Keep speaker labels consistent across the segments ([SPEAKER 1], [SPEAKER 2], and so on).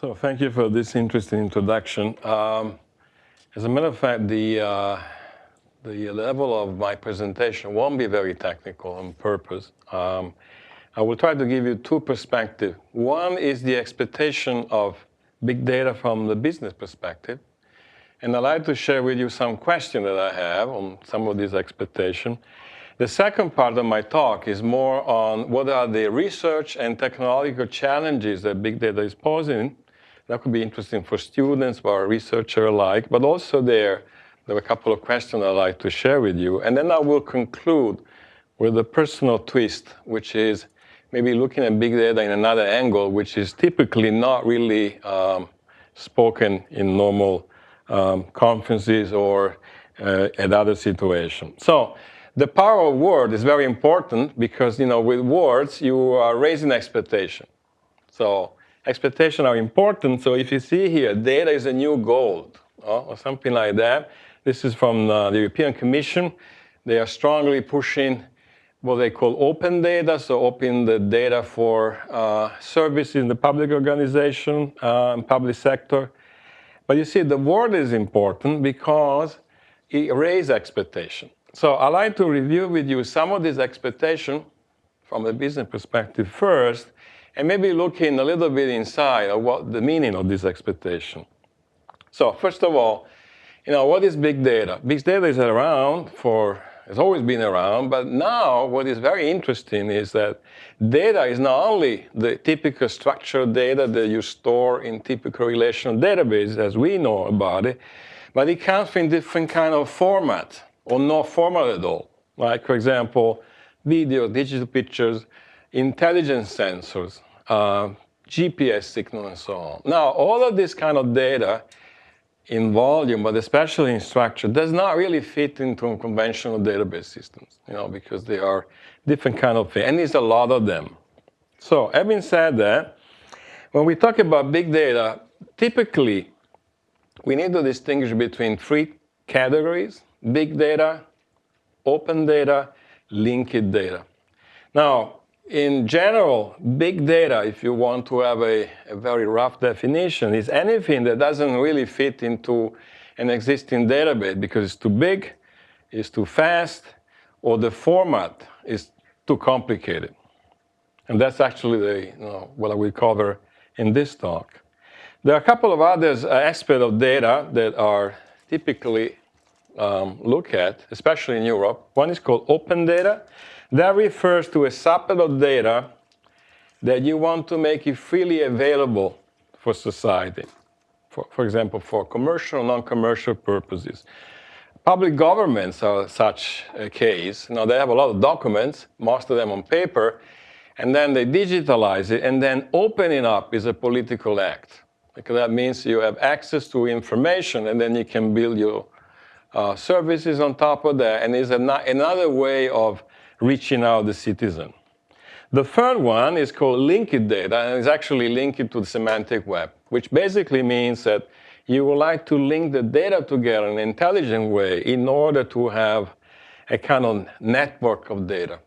[SPEAKER 1] So thank you for this interesting introduction. As a matter of fact, the level of my presentation won't be very technical on purpose. I will try to give you two perspectives. One is the expectation of big data from the business perspective. And I'd like to share with you some questions that I have on some of these expectations. The second part of my talk is more on what are the research and technological challenges that big data is posing. That could be interesting for students or researchers alike, but also there are a couple of questions I'd like to share with you. And then I will conclude with a personal twist, which is maybe looking at big data in another angle, which is typically not really spoken in normal conferences or at other situations. So the power of word is very important because, with words, you are raising expectation. So expectations are important. So if you see here, data is a new gold, or something like that. This is from the European Commission. They are strongly pushing what they call open data, so open the data for services in the public organization and public sector. But you see, the word is important because it raises expectation. So I'd like to review with you some of these expectations from a business perspective first, and maybe looking a little bit inside of what the meaning of this expectation. So first of all, what is big data? Big data is around has always been around, but now what is very interesting is that data is not only the typical structured data that you store in typical relational databases as we know about it, but it comes in different kind of format or no format at all. Like, for example, video, digital pictures, intelligence sensors, GPS signal, and so on. Now, all of this kind of data in volume, but especially in structure, does not really fit into conventional database systems, because they are different kind of things, and there's a lot of them. So, having said that, when we talk about big data, typically, we need to distinguish between three categories: big data, open data, linked data. Now, in general, big data, if you want to have a very rough definition, is anything that doesn't really fit into an existing database because it's too big, it's too fast, or the format is too complicated. And that's actually what I will cover in this talk. There are a couple of other aspects of data that are typically looked at, especially in Europe. One is called open data. That refers to a subset of data that you want to make it freely available for society. For example, for commercial, non-commercial purposes. Public governments are such a case. Now, they have a lot of documents, most of them on paper, and then they digitalize it, and then opening up is a political act. Because that means you have access to information, and then you can build your services on top of that, and it's another way of reaching out the citizen. The third one is called linked data, and it's actually linked to the semantic web, which basically means that you would like to link the data together in an intelligent way in order to have a kind of network of data.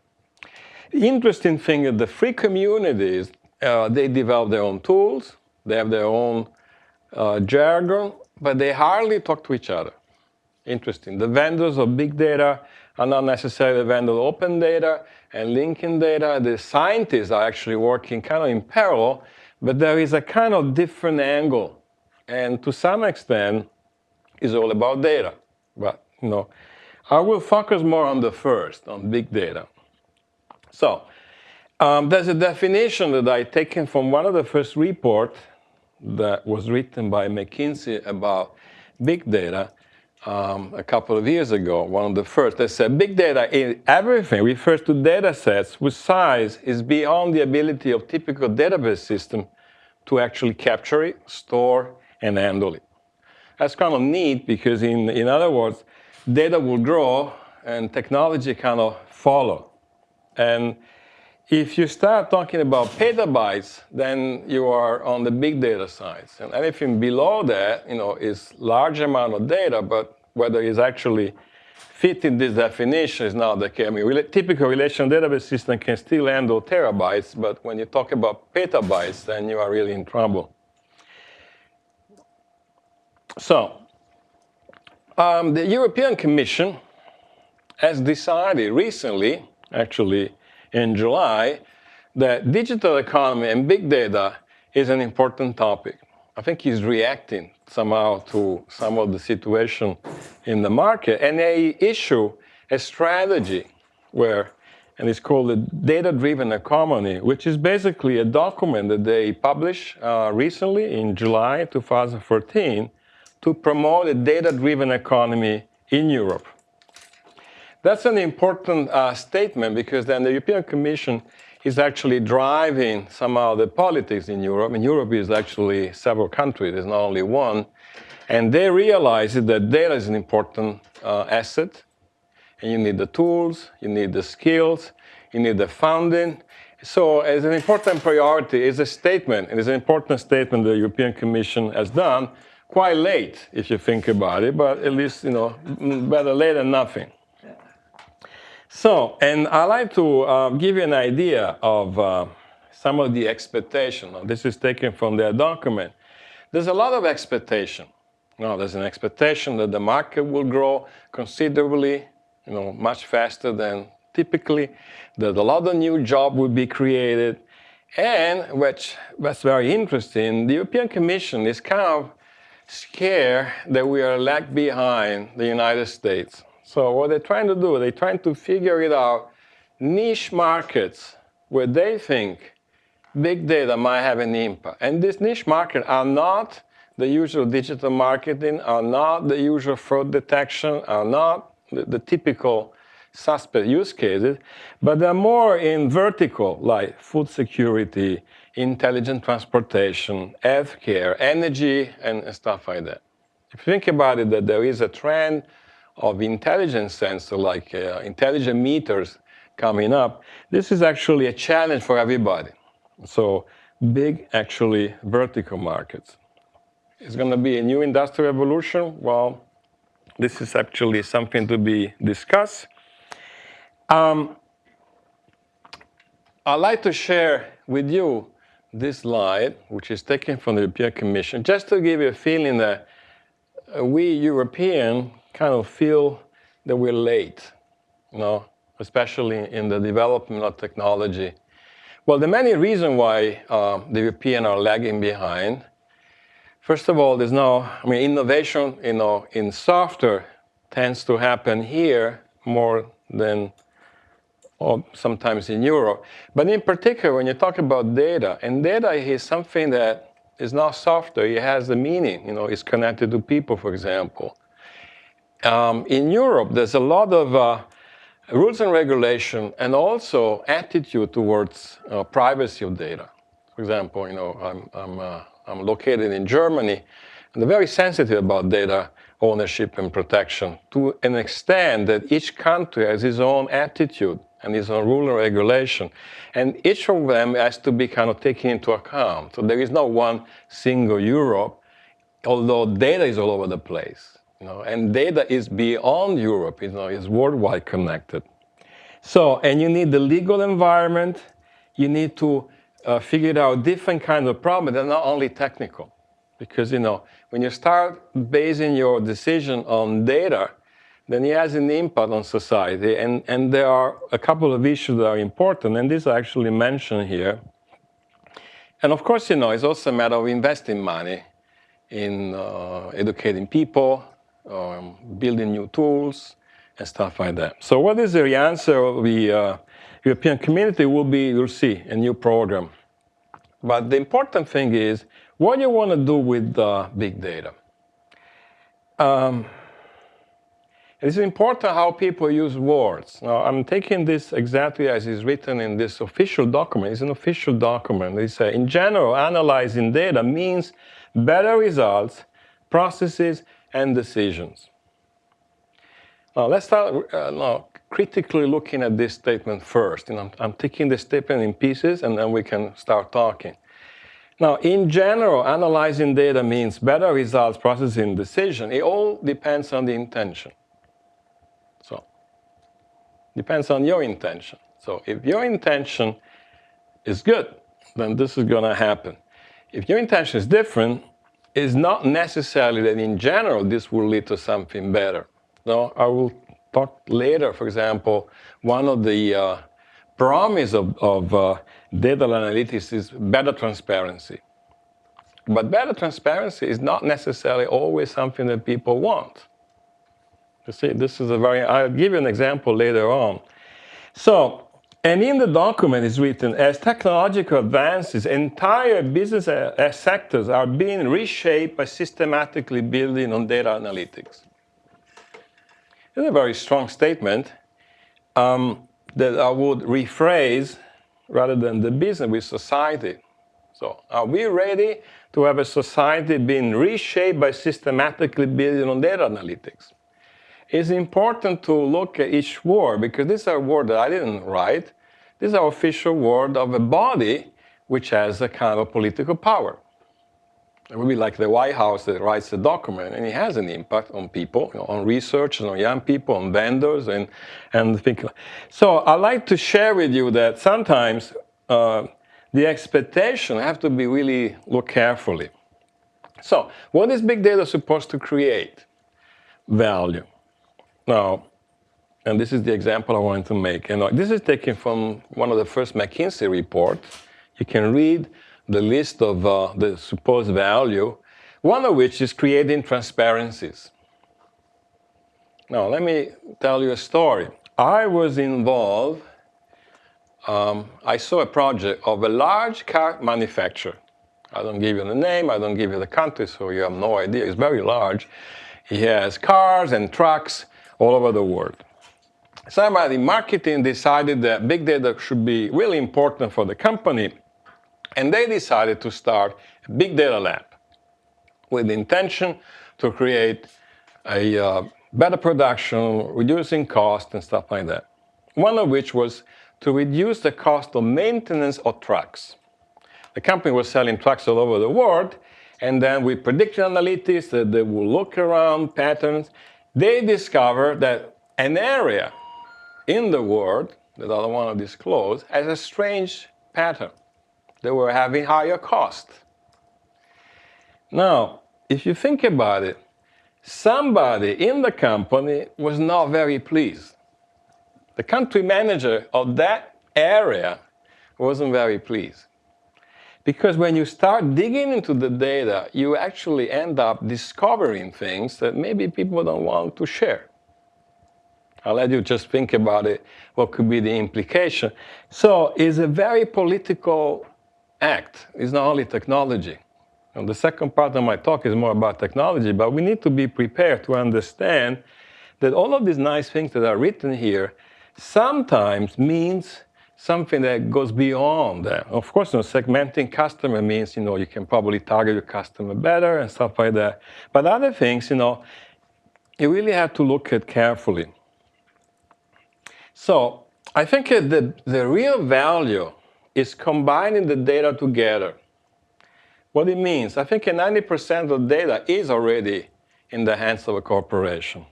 [SPEAKER 1] The interesting thing is the free communities, they develop their own tools, they have their own jargon, but they hardly talk to each other. Interesting. The vendors of big data are not necessarily the vendors of open data and linking data. The scientists are actually working kind of in parallel, but there is a kind of different angle. And to some extent, it's all about data. But, I will focus more on the first, on big data. So, there's a definition that I've taken from one of the first reports that was written by McKinsey about big data. A couple of years ago, one of the first, that said big data in everything refers to data sets whose size is beyond the ability of typical database system to actually capture it, store, and handle it. That's kind of neat because, in other words, data will grow and technology kind of follow. And if you start talking about petabytes, then you are on the big data side. And anything below that, is large amount of data, but whether it's actually fitting this definition is not the case. I mean, typical relational database system can still handle terabytes, but when you talk about petabytes, then you are really in trouble. So, the European Commission has decided recently, actually in July, that digital economy and big data is an important topic. I think he's reacting somehow to some of the situation in the market, and they issue a strategy where, and it's called the data-driven economy, which is basically a document that they published recently in July 2014 to promote a data-driven economy in Europe. That's an important statement, because then the European Commission is actually driving somehow the politics in Europe. And Europe is actually several countries, there's not only one. And they realize that data is an important asset. And you need the tools, you need the skills, you need the funding. So as an important priority is a statement, it is an important statement the European Commission has done, quite late if you think about it, but at least, better late than nothing. So, and I'd like to give you an idea of some of the expectation. This is taken from their document. There's a lot of expectation. There's an expectation that the market will grow considerably, much faster than typically, that a lot of new jobs will be created, and that's very interesting, the European Commission is kind of scared that we are lag behind the United States. So what they're trying to do, they're trying to figure it out, niche markets where they think big data might have an impact. And these niche markets are not the usual digital marketing, are not the usual fraud detection, are not the typical suspect use cases, but they're more in vertical, like food security, intelligent transportation, healthcare, energy, and stuff like that. If you think about it, that there is a trend of intelligence sensors, like intelligent meters coming up, this is actually a challenge for everybody. So big, actually, vertical markets. It's going to be a new industrial revolution. Well, this is actually something to be discussed. I'd like to share with you this slide, which is taken from the European Commission, just to give you a feeling that we Europeans kind of feel that we're late, especially in the development of technology. Well, there are many reasons why the Europeans are lagging behind. First of all, there's innovation, in software tends to happen here more than sometimes in Europe. But in particular, when you talk about data, and data is something that is not software, it has a meaning, it's connected to people, for example. In Europe, there's a lot of rules and regulation, and also attitude towards privacy of data. For example, I'm located in Germany, and they're very sensitive about data ownership and protection, to an extent that each country has its own attitude and its own rule and regulation. And each of them has to be kind of taken into account. So there is no one single Europe, although data is all over the place. And data is beyond Europe, is worldwide connected. So, and you need the legal environment, you need to figure out different kinds of problems that are not only technical. Because, when you start basing your decision on data, then it has an impact on society. And there are a couple of issues that are important, and these are actually mentioned here. And of course, it's also a matter of investing money in educating people, building new tools, and stuff like that. So what is the answer of the European community will be, you'll see, a new program. But the important thing is, what you want to do with big data. It's important how people use words. Now, I'm taking this exactly as is written in this official document. It's an official document. They say, in general, analyzing data means better results, processes, and decisions. Now, let's start critically looking at this statement first. I'm taking this statement in pieces, and then we can start talking. Now, in general, analyzing data means better results, processing, decision. It all depends on the intention. So, depends on your intention. So, if your intention is good, then this is going to happen. If your intention is different, is not necessarily that in general this will lead to something better. No, I will talk later, for example, one of the promise of data analytics is better transparency. But better transparency is not necessarily always something that people want. You see, this is I'll give you an example later on. So, and in the document is written, as technological advances, entire business sectors are being reshaped by systematically building on data analytics. It's a very strong statement that I would rephrase rather than the business with society. So, are we ready to have a society being reshaped by systematically building on data analytics? It's important to look at each word, because these are words that I didn't write. These are official words of a body which has a kind of political power. It would be like the White House that writes a document, and it has an impact on people, on researchers, on young people, on vendors, and things. So I'd like to share with you that sometimes the expectation have to be really looked carefully. So what is big data supposed to create? Value. Now, and this is the example I wanted to make. And this is taken from one of the first McKinsey reports. You can read the list of the supposed value, one of which is creating transparencies. Now, let me tell you a story. I was involved, I saw a project of a large car manufacturer. I don't give you the name, I don't give you the country, so you have no idea. It's very large. He has cars and trucks all over the world. Somebody in marketing decided that big data should be really important for the company, and they decided to start a big data lab with the intention to create a better production, reducing cost and stuff like that. One of which was to reduce the cost of maintenance of trucks. The company was selling trucks all over the world, and then with predictive analytics that they will look around patterns, they discovered that an area in the world that I don't want to disclose has a strange pattern. They were having higher cost. Now, if you think about it, somebody in the company was not very pleased. The country manager of that area wasn't very pleased. Because when you start digging into the data, you actually end up discovering things that maybe people don't want to share. I'll let you just think about it, what could be the implication. So it's a very political act. It's not only technology. And the second part of my talk is more about technology, but we need to be prepared to understand that all of these nice things that are written here sometimes means something that goes beyond that. Of course, segmenting customer means, you can probably target your customer better and stuff like that. But other things, you really have to look at carefully. So I think the real value is combining the data together. What it means, I think 90% of data is already in the hands of a corporation.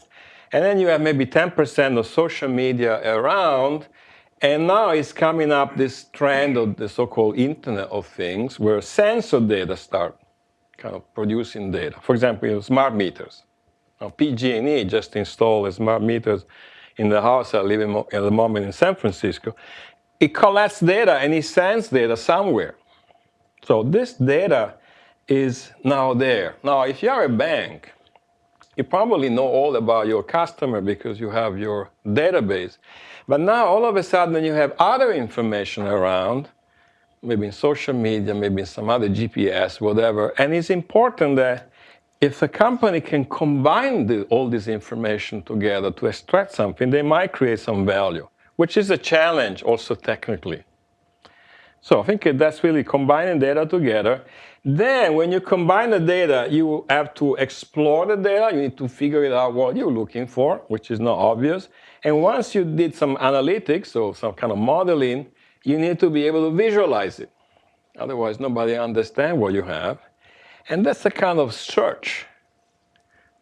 [SPEAKER 1] And then you have maybe 10% of social media around, and now it's coming up this trend of the so-called Internet of Things, where sensor data start kind of producing data. For example, smart meters. Now, PG&E just installed smart meters in the house I live in at the moment in San Francisco. It collects data and it sends data somewhere. So this data is now there. Now, if you are a bank, you probably know all about your customer because you have your database. But now, all of a sudden, you have other information around, maybe in social media, maybe in some other GPS, whatever. And it's important that if a company can combine all this information together to extract something, they might create some value, which is a challenge also technically. So I think that's really combining data together. Then when you combine the data, you have to explore the data. You need to figure out what you're looking for, which is not obvious. And once you did some analytics or some kind of modeling, you need to be able to visualize it. Otherwise, nobody understands what you have. And that's a kind of search.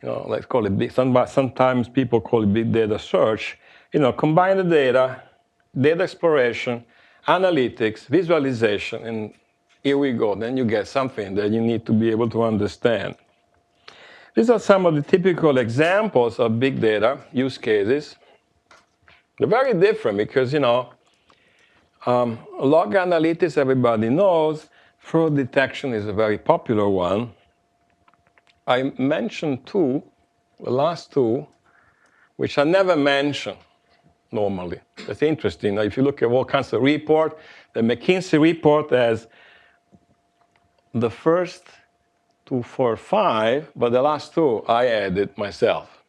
[SPEAKER 1] Let's call it big. Sometimes people call it big data search. Combine the data exploration, analytics, visualization, and here we go. Then you get something that you need to be able to understand. These are some of the typical examples of big data use cases. They're very different because, log analytics, everybody knows. Fraud detection is a very popular one. I mentioned two, the last two, which I never mention normally. That's interesting. Now, if you look at all kinds of reports, the McKinsey report has the first 2, 4, 5, but the last two I added myself.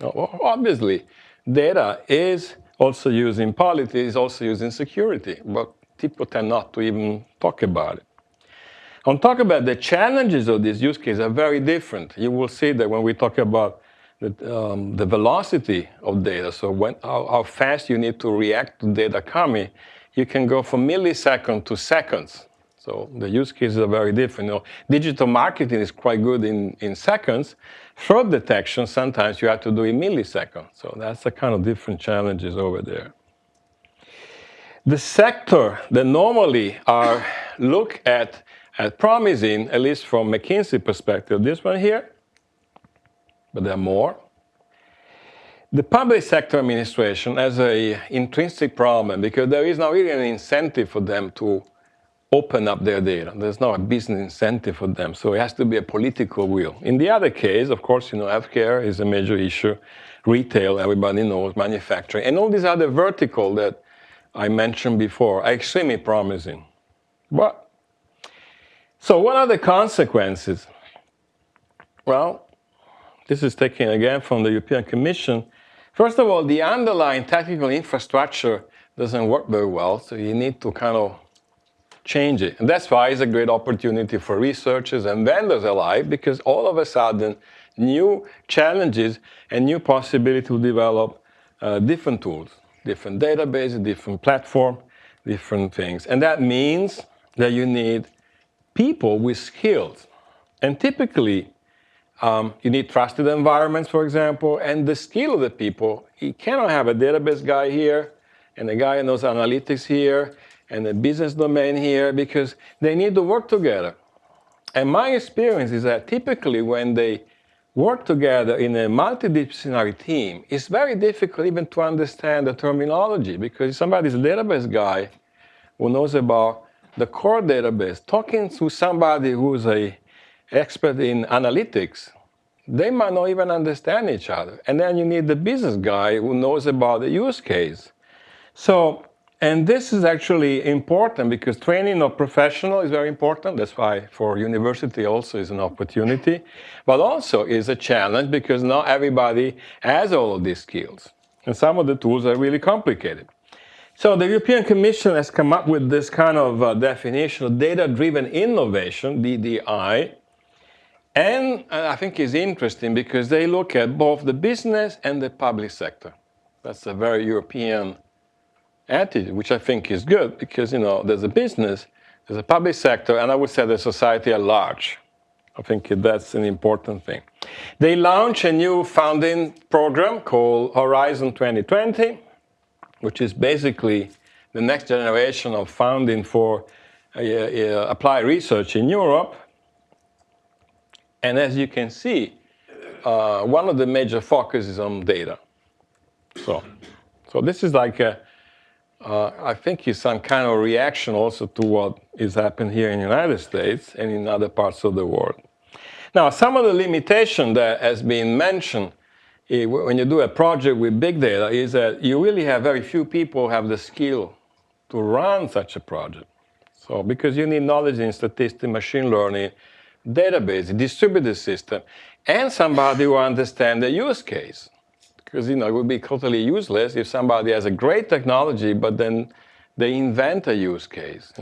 [SPEAKER 1] Now, obviously, data is also used in politics, also used in security, but people tend not to even talk about it. On talk about the challenges of these use cases are very different. You will see that when we talk about the velocity of data, so how fast you need to react to data coming, you can go from milliseconds to seconds. So the use cases are very different. Digital marketing is quite good in seconds. Fraud detection, sometimes you have to do in milliseconds. So that's the kind of different challenges over there. The sector that normally are looked at as promising, at least from McKinsey perspective, this one here, but there are more. The public sector administration has an intrinsic problem because there is not really an incentive for them to open up their data. There's not a business incentive for them, so it has to be a political will. In the other case, of course, healthcare is a major issue, retail, everybody knows, manufacturing, and all these other verticals that I mentioned before are extremely promising. So what are the consequences? Well, this is taken again from the European Commission. First of all, the underlying technical infrastructure doesn't work very well, so you need to kind of change it. And that's why it's a great opportunity for researchers and vendors alike, because all of a sudden, new challenges and new possibility to develop different tools, different databases, different platforms, different things. And that means that you need people with skills. And typically, you need trusted environments, for example, and the skill of the people. You cannot have a database guy here and a guy who knows analytics here and a business domain here, because they need to work together. And my experience is that typically when they work together in a multidisciplinary team, it's very difficult even to understand the terminology, because somebody's a database guy who knows about the core database, talking to somebody who's an expert in analytics, they might not even understand each other. And then you need the business guy who knows about the use case. So, and this is actually important because training of professional is very important. That's why for university also is an opportunity, but also is a challenge because not everybody has all of these skills. And some of the tools are really complicated. So the European Commission has come up with this kind of definition of data-driven innovation, DDI. And I think it's interesting because they look at both the business and the public sector. That's a very European attitude, which I think is good because, there's a business, there's a public sector, and I would say the society at large. I think that's an important thing. They launched a new funding program called Horizon 2020, which is basically the next generation of funding for applied research in Europe. And as you can see, one of the major focuses on data. So this is like I think it's some kind of reaction also to what is happening here in the United States and in other parts of the world. Now, some of the limitation that has been mentioned when you do a project with big data is that you really have very few people who have the skill to run such a project. So because you need knowledge in statistics, machine learning, database, distributed system, and somebody who understands the use case. Because it would be totally useless if somebody has a great technology, but then they invent a use case,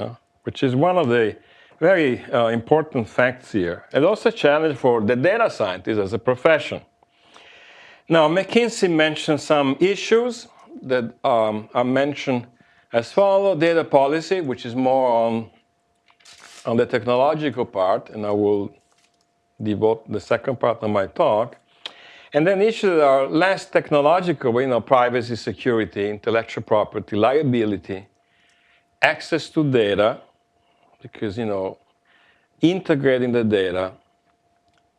[SPEAKER 1] which is one of the very important facts here. And also a challenge for the data scientist as a profession. Now, McKinsey mentioned some issues that are mentioned as follows: data policy, which is more on the technological part, and I will devote the second part of my talk. And then issues that are less technological, privacy, security, intellectual property, liability, access to data, because, integrating the data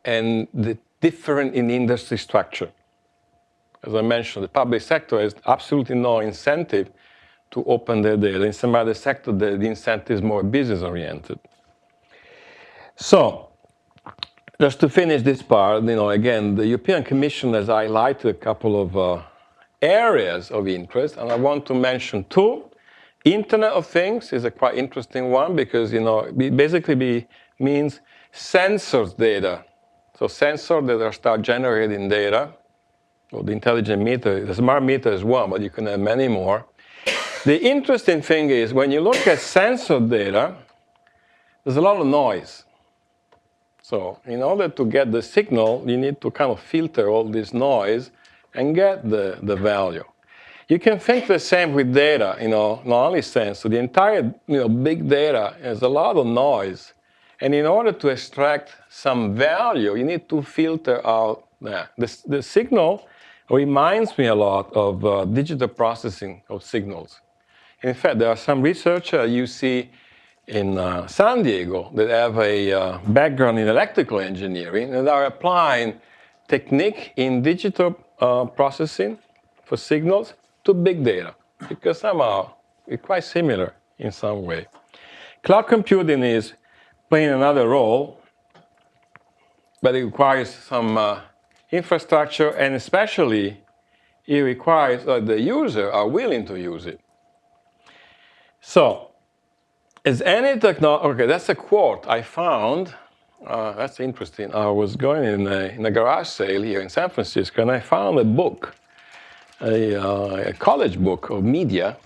[SPEAKER 1] and the different in industry structure. As I mentioned, the public sector has absolutely no incentive to open their data. In some other sector, the incentive is more business-oriented. So, just to finish this part, again, the European Commission has highlighted a couple of areas of interest, and I want to mention two. Internet of Things is a quite interesting one because, it basically means sensors data. So sensors that start generating data, or the intelligent meter, the smart meter is one, but you can have many more. The interesting thing is when you look at sensor data, there's a lot of noise. So in order to get the signal, you need to kind of filter all this noise and get the value. You can think the same with data, not only sensor. The entire big data has a lot of noise. And in order to extract some value, you need to filter out that. The signal reminds me a lot of digital processing of signals. In fact, there are some researchers you see in San Diego that have a background in electrical engineering and are applying technique in digital processing for signals to big data, because somehow it's quite similar in some way. Cloud computing is playing another role, but it requires some infrastructure, and especially it requires that the user are willing to use it. So, as any technology, okay, that's a quote I found. That's interesting. I was going in a garage sale here in San Francisco, and I found a book, a college book of media,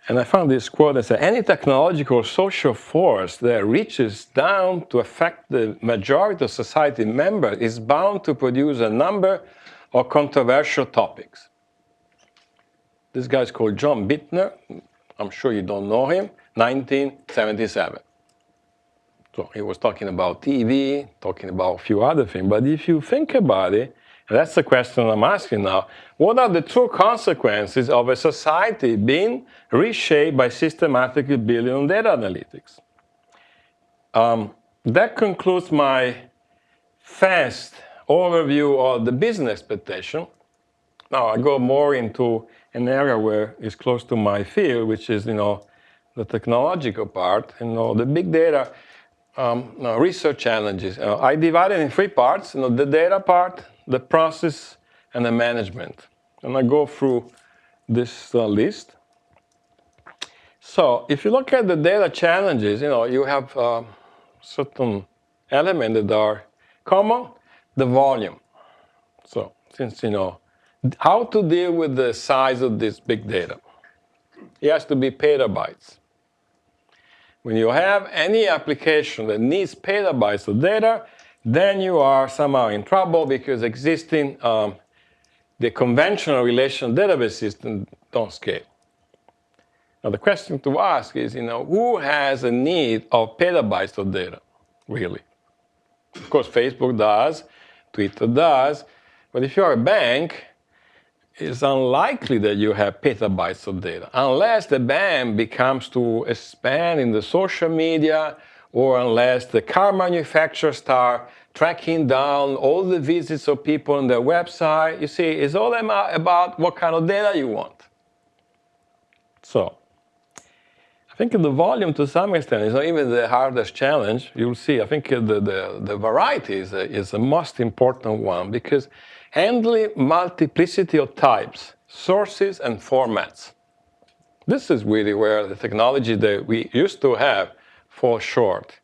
[SPEAKER 1] and I found this quote that said, any technological or social force that reaches down to affect the majority of society members is bound to produce a number of controversial topics. This guy's called John Bittner. I'm sure you don't know him. 1977. So he was talking about TV, talking about a few other things. But if you think about it, and that's the question I'm asking now, what are the true consequences of a society being reshaped by systematically building on data analytics? That concludes my fast overview of the business expectation. Now I go more into an area where it's close to my field, which is, the technological part, the big data research challenges. I divide it in three parts, the data part, the process, and the management. And I go through this list. So if you look at the data challenges, you have certain elements that are common. The volume. So since, how to deal with the size of this big data. It has to be petabytes. When you have any application that needs petabytes of data, then you are somehow in trouble because existing, the conventional relational database system don't scale. Now the question to ask is, who has a need of petabytes of data, really? Of course, Facebook does, Twitter does, but if you're a bank, it's unlikely that you have petabytes of data, unless the bank becomes to expand in the social media, or unless the car manufacturers start tracking down all the visits of people on their website. You see, it's all about what kind of data you want. So, I think the volume to some extent is not even the hardest challenge. You'll see, I think the variety is the most important one, because handling multiplicity of types, sources, and formats. This is really where the technology that we used to have falls short.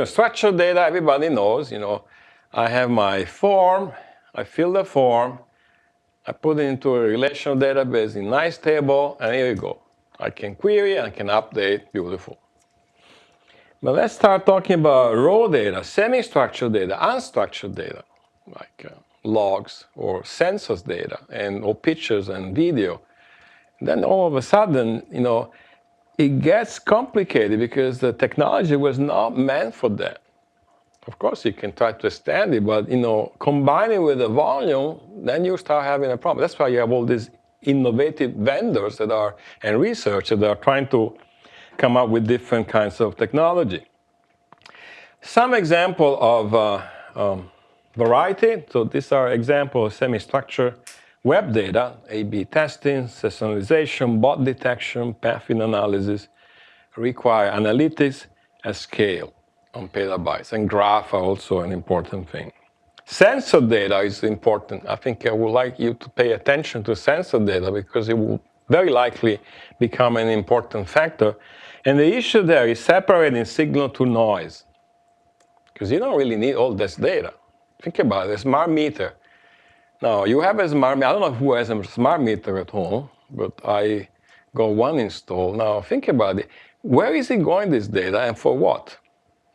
[SPEAKER 1] Structured data, everybody knows, I have my form, I fill the form, I put it into a relational database in nice table, and here you go. I can query, I can update, beautiful. But let's start talking about raw data, semi-structured data, unstructured data, like logs or census data, or pictures and video. Then all of a sudden, it gets complicated because the technology was not meant for that. Of course, you can try to extend it, but combining with the volume, then you start having a problem. That's why you have all these innovative vendors and researchers that are trying to come up with different kinds of technology. Some example of variety. So these are examples of semi-structured web data, A/B testing, seasonalization, bot detection, pathing analysis, require analytics at scale on petabytes, and graph are also an important thing. Sensor data is important. I think I would like you to pay attention to sensor data because it will very likely become an important factor. And the issue there is separating signal to noise, because you don't really need all this data. Think about it, a smart meter. Now, you have a smart meter. I don't know who has a smart meter at home, but I got one installed. Now, think about it. Where is it going, this data, and for what?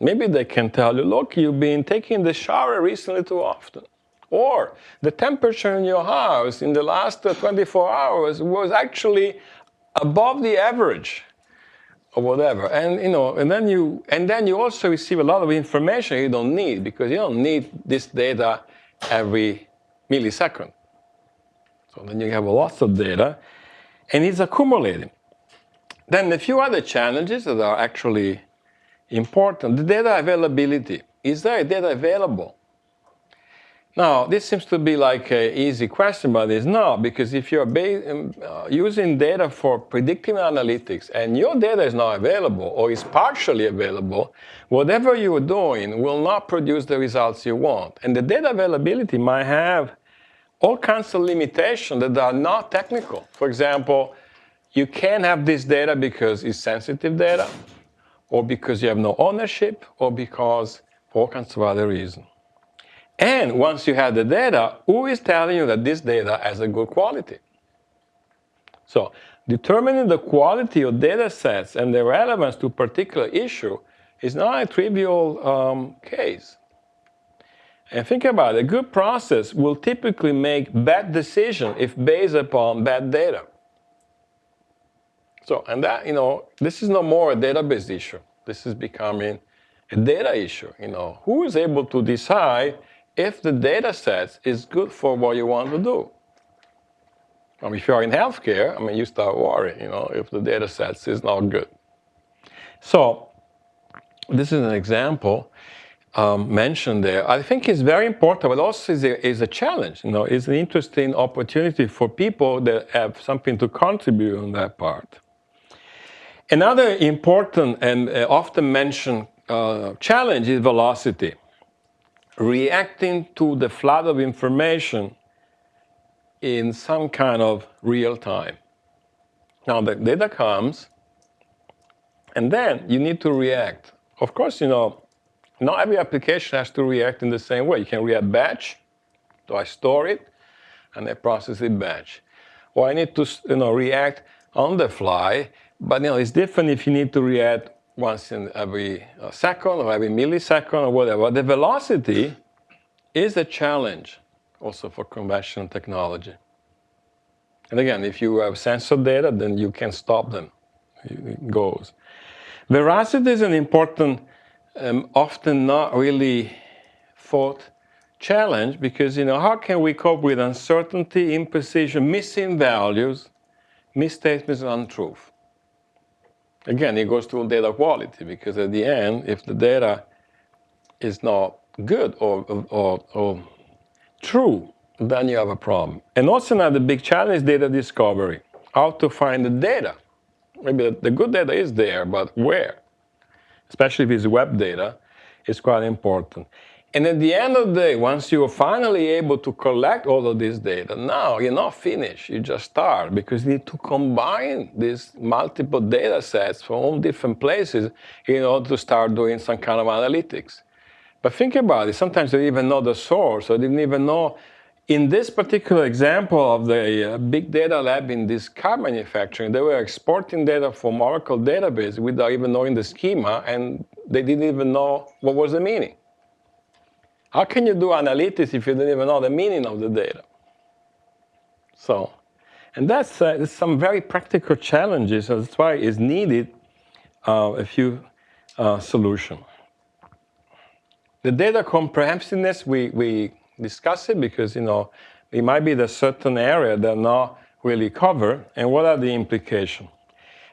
[SPEAKER 1] Maybe they can tell you, look, you've been taking the shower recently too often. Or the temperature in your house in the last 24 hours was actually above the average, or whatever. And then you also receive a lot of information you don't need, because you don't need this data every millisecond. So then you have lots of data, and it's accumulating. Then a few other challenges that are actually important. The data availability. Is there data available? Now, this seems to be like an easy question, but it's not, because if you're using data for predictive analytics and your data is not available or is partially available, whatever you're doing will not produce the results you want. And the data availability might have all kinds of limitations that are not technical. For example, you can't have this data because it's sensitive data, or because you have no ownership, or because for all kinds of other reasons. And once you have the data, who is telling you that this data has a good quality? So determining the quality of data sets and their relevance to a particular issue is not a trivial case. And think about it, a good process will typically make bad decisions if based upon bad data. So, and that, this is no more a database issue. This is becoming a data issue. Who is able to decide if the data set is good for what you want to do? If you are in healthcare, you start worrying, if the data set is not good. So, this is an example mentioned there. I think it's very important, but also is a challenge. It's an interesting opportunity for people that have something to contribute on that part. Another important and often mentioned challenge is velocity. Reacting to the flood of information in some kind of real time. Now the data comes, and then you need to react. Of course, not every application has to react in the same way. You can react batch, so I store it, and I process it batch. Or I need to react on the fly, but it's different if you need to react once in every second or every millisecond or whatever. The velocity is a challenge also for conventional technology. And again, if you have sensor data, then you can stop them. It goes. Veracity is an important, often not really thought challenge, because how can we cope with uncertainty, imprecision, missing values, misstatements, and untruth? Again, it goes to data quality, because at the end, if the data is not good or true, then you have a problem. And also another big challenge is data discovery. How to find the data. Maybe the good data is there, but where? Especially if it's web data, it's quite important. And at the end of the day, once you're finally able to collect all of this data, now you're not finished, you just start, because you need to combine these multiple data sets from all different places in order to start doing some kind of analytics. But think about it, sometimes you don't even know the source, or you didn't even know. In this particular example of the big data lab in this car manufacturing, they were exporting data from Oracle database without even knowing the schema, and they didn't even know what was the meaning. How can you do analytics if you don't even know the meaning of the data? So, and that's some very practical challenges. That's why it's needed a few solutions. The data comprehensiveness, we discuss it because, it might be the certain area that are not really covered, and what are the implications?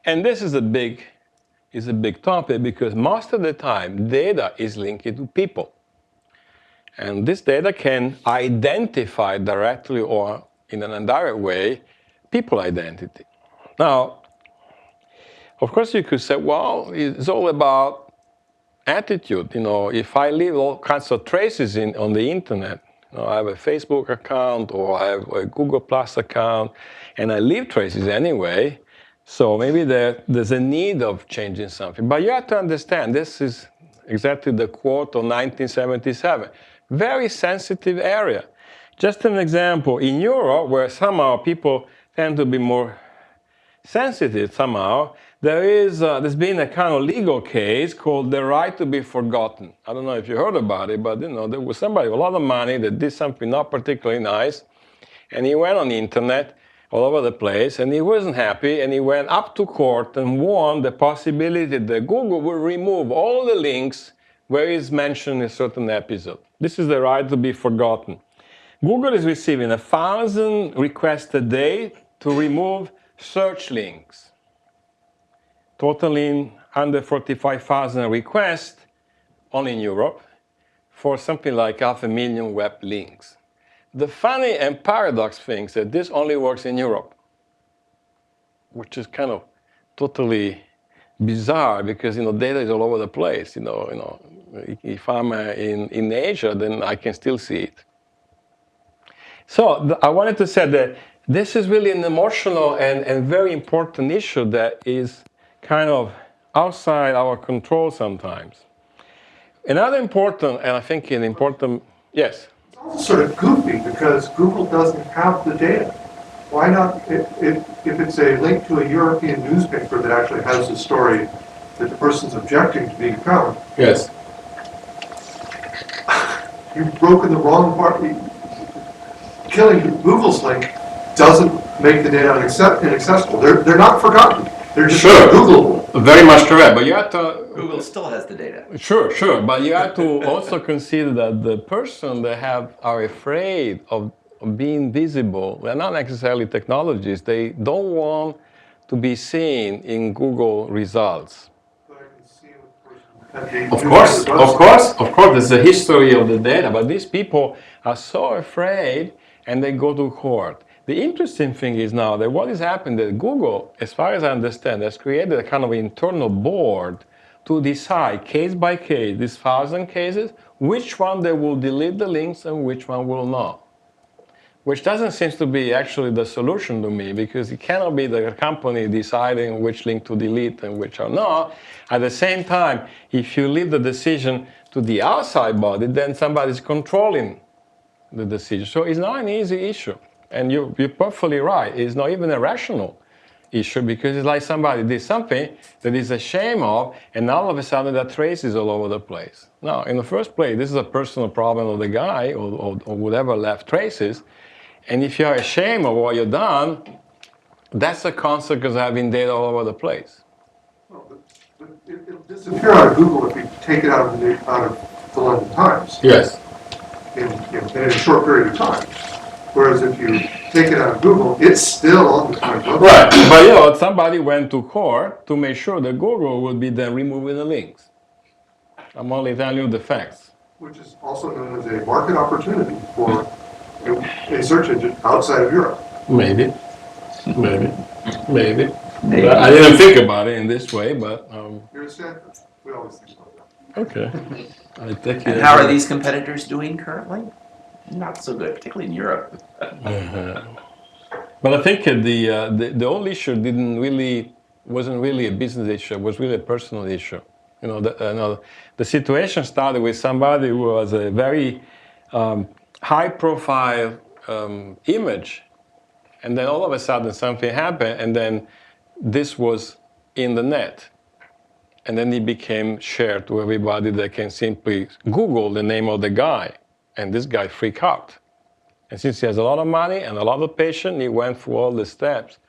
[SPEAKER 1] And this is a big is a big topic because most of the time data is linked to people. And this data can identify directly or in an indirect way people identity. Now, of course, you could say, well, it's all about attitude. If I leave all kinds of traces on the internet, I have a Facebook account or I have a Google Plus account, and I leave traces anyway, so maybe there's a need of changing something. But you have to understand, this is exactly the quote of 1977. Very sensitive area. Just an example, in Europe, where somehow people tend to be more sensitive somehow, there's been a kind of legal case called the right to be forgotten. I don't know if you heard about it, but there was somebody with a lot of money that did something not particularly nice, and he went on the internet all over the place, and he wasn't happy, and he went up to court and won the possibility that Google will remove all the links where he's mentioned a certain episode. This is the right to be forgotten. Google is receiving 1,000 requests a day to remove search links, totaling under 45,000 requests only in Europe for something like 500,000 web links. The funny and paradox thing is that this only works in Europe, which is kind of totally bizarre because data is all over the place. If I'm in Asia, then I can still see it. So I wanted to say that this is really an emotional and very important issue that is kind of outside our control sometimes. Another important, and I think an important, yes?
[SPEAKER 2] It's also sort of goofy because Google doesn't have the data. Why not, if it's a link to a European newspaper that actually has a story that the person's objecting to being found?
[SPEAKER 1] Yes.
[SPEAKER 2] You've broken the wrong part. Killing Google's link doesn't make the data inaccessible. They're not forgotten. They're just Googleable.
[SPEAKER 1] Very much correct. But you have to.
[SPEAKER 3] Google still has the data.
[SPEAKER 1] Sure. But you have to also consider that the person that are afraid of being visible, they're not necessarily technologists. They don't want to be seen in Google results. Of course. There's a history of the data, but these people are so afraid, and they go to court. The interesting thing is now that what has happened that Google, as far as I understand, has created a kind of internal board to decide case by case, these 1,000 cases, which one they will delete the links and which one will not. Which doesn't seem to be actually the solution to me, because it cannot be the company deciding which link to delete and which are not. At the same time, if you leave the decision to the outside body, then somebody's controlling the decision. So it's not an easy issue. And you're perfectly right. It's not even a rational issue, because it's like somebody did something that is ashamed of, and all of a sudden there are traces all over the place. Now, in the first place, this is a personal problem of the guy or whatever left traces. And if you're ashamed of what you've done, that's a consequence of having data all over the place.
[SPEAKER 2] Well, but it'll disappear out of Google if you take it out of the London Times.
[SPEAKER 1] Yes.
[SPEAKER 2] In a short period of time. Whereas if you take it out of Google, it's still on the Times website.
[SPEAKER 1] Right, but somebody went to court to make sure that Google would be then removing the links. I'm only telling you the facts.
[SPEAKER 2] Which is also known as a market opportunity for a search engine outside of Europe.
[SPEAKER 1] Maybe. I didn't think about it in this way, but...
[SPEAKER 2] You're at Stanford. We always think about that.
[SPEAKER 1] Okay. I take it.
[SPEAKER 3] And how are these competitors doing currently? Not so good, particularly in Europe.
[SPEAKER 1] But I think the whole issue wasn't really a business issue. It was really a personal issue. The situation started with somebody who was a very high-profile image, and then all of a sudden something happened, and then this was in the net, and then it became shared to everybody that can simply Google the name of the guy, and this guy freaked out. And since he has a lot of money and a lot of patience, he went through all the steps.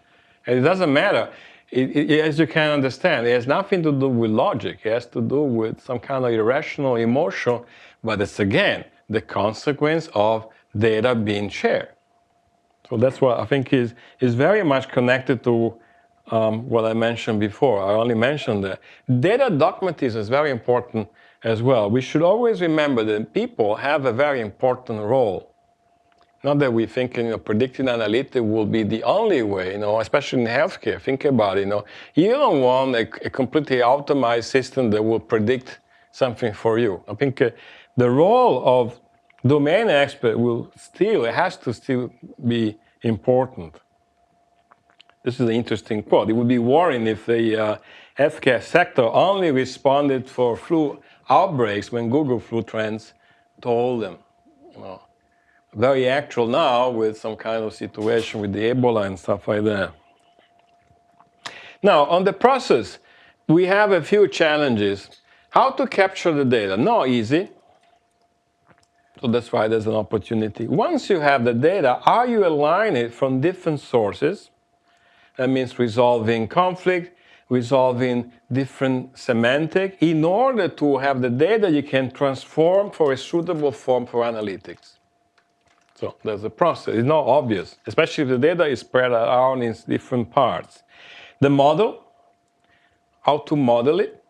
[SPEAKER 1] And it doesn't matter. As you can understand, it has nothing to do with logic. It has to do with some kind of irrational emotion, but it's, again, the consequence of data being shared. So that's what I think is very much connected to what I mentioned before. I only mentioned that. Data documentation is very important as well. We should always remember that people have a very important role. Not that we think, predictive analytics will be the only way, especially in healthcare. Think about it, You don't want a completely automated system that will predict something for you. I think the role of domain expert has to still be important. This is an interesting quote. It would be worrying if the healthcare sector only responded for flu outbreaks when Google Flu Trends told them. Very actual now with some kind of situation with the Ebola and stuff like that. Now, on the process, we have a few challenges. How to capture the data? Not easy. So that's why there's an opportunity. Once you have the data, how you align it from different sources? That means resolving conflict, resolving different semantic, in order to have the data you can transform for a suitable form for analytics. So there's a process. It's not obvious, especially if the data is spread around in different parts. The model, how to model it,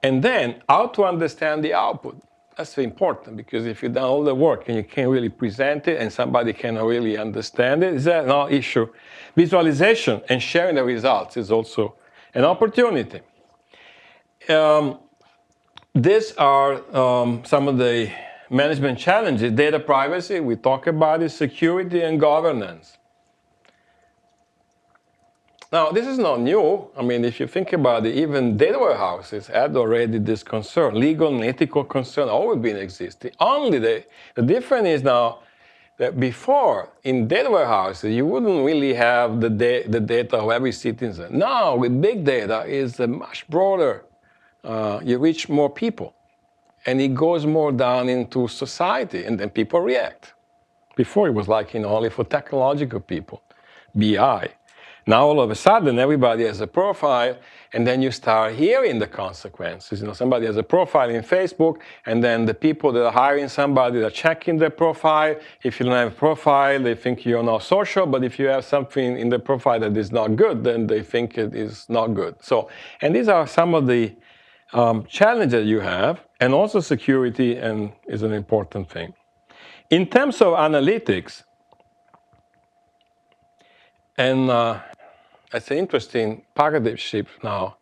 [SPEAKER 1] and then how to understand the output. That's very important, because if you've done all the work and you can't really present it and somebody cannot really understand it, is that no issue? Visualization and sharing the results is also an opportunity. These are some of the management challenges. Data privacy, we talk about it, security and governance. Now, this is not new. I mean, if you think about it, even data warehouses had already this concern. Legal and ethical concern always been existing. Only the difference is now that before, in data warehouses, you wouldn't really have the data of every citizen. Now, with big data, it's much broader. You reach more people. And it goes more down into society, and then people react. Before, it was like only for technological people, BI. Now, all of a sudden, everybody has a profile, and then you start hearing the consequences. Somebody has a profile in Facebook, and then the people that are hiring somebody, they're checking their profile. If you don't have a profile, they think you're not social, but if you have something in the profile that is not good, then they think it is not good. So, and these are some of the challenges you have, and also security is an important thing. In terms of analytics, and that's an interesting paradigm shift now.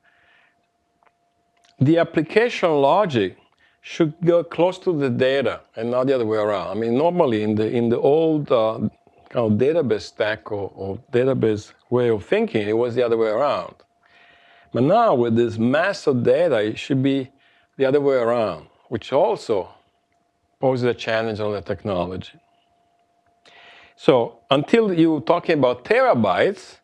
[SPEAKER 1] The application logic should go close to the data and not the other way around. I mean, normally in the old kind of database stack or database way of thinking, it was the other way around. But now with this mass of data, it should be the other way around, which also poses a challenge on the technology. So until you're talking about terabytes,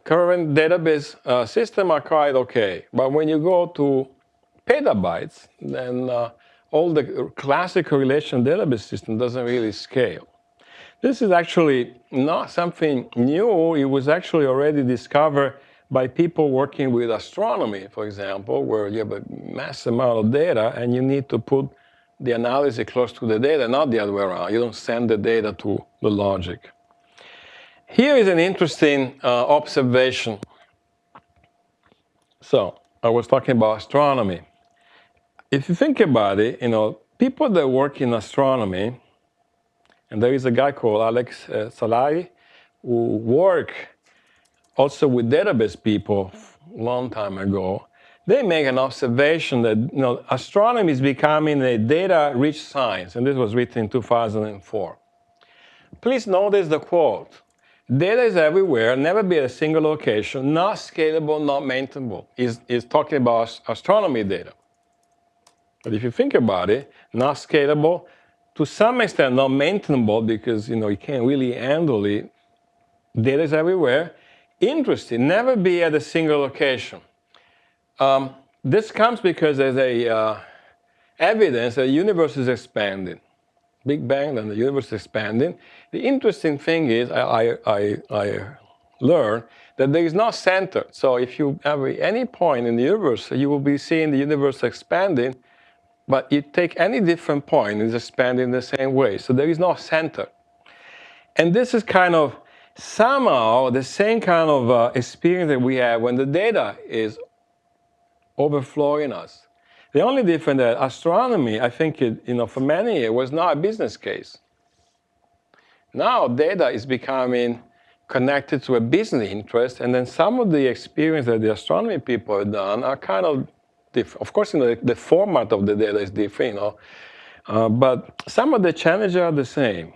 [SPEAKER 1] current database systems are quite okay. But when you go to petabytes, then all the classical relational database system doesn't really scale. This is actually not something new. It was actually already discovered by people working with astronomy, for example, where you have a massive amount of data and you need to put the analysis close to the data, not the other way around. You don't send the data to the logic. Here is an interesting observation. So I was talking about astronomy. If you think about it, people that work in astronomy, and there is a guy called Alex Salari who worked also with database people a long time ago. They make an observation that astronomy is becoming a data-rich science, and this was written in 2004. Please notice the quote. Data is everywhere, never be at a single location, not scalable, not maintainable. Is talking about astronomy data. But if you think about it, not scalable, to some extent not maintainable because you can't really handle it. Data is everywhere. Interesting, never be at a single location. This comes because there's a evidence that the universe is expanding. Big Bang and the universe is expanding. The interesting thing is, I learned that there is no center. So if you have any point in the universe, you will be seeing the universe expanding, but you take any different point, it's expanding the same way. So there is no center. And this is kind of somehow the same kind of experience that we have when the data is overflowing us. The only difference that astronomy, I think, for many years was not a business case. Now data is becoming connected to a business interest, and then some of the experience that the astronomy people have done are kind of different. Of course, the format of the data is different, but some of the challenges are the same.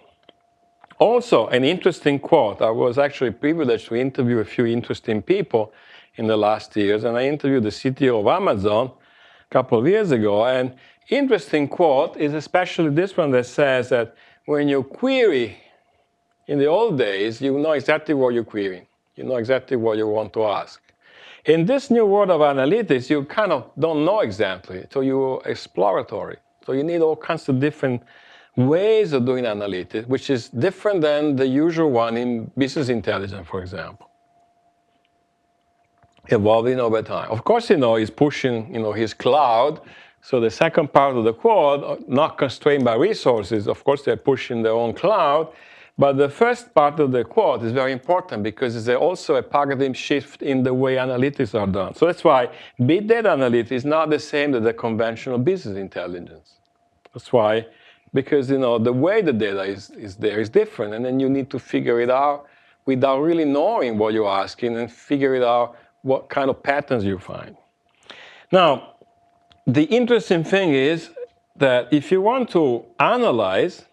[SPEAKER 1] Also, an interesting quote. I was actually privileged to interview a few interesting people in the last years, and I interviewed the CTO of Amazon a couple of years ago. And interesting quote is especially this one that says that when you query, in the old days, you know exactly what you're querying. You know exactly what you want to ask. In this new world of analytics, you kind of don't know exactly, so you're exploratory. So you need all kinds of different ways of doing analytics, which is different than the usual one in business intelligence, for example. Evolving over time. Of course, he's pushing, his cloud. So the second part of the quote, not constrained by resources, of course, they're pushing their own cloud. But the first part of the quote is very important because it's also a paradigm shift in the way analytics are done. So that's why big data analytics is not the same as the conventional business intelligence. That's why, because the way the data is there is different, and then you need to figure it out without really knowing what you're asking and figure it out what kind of patterns you find. Now, the interesting thing is that if you want to analyze,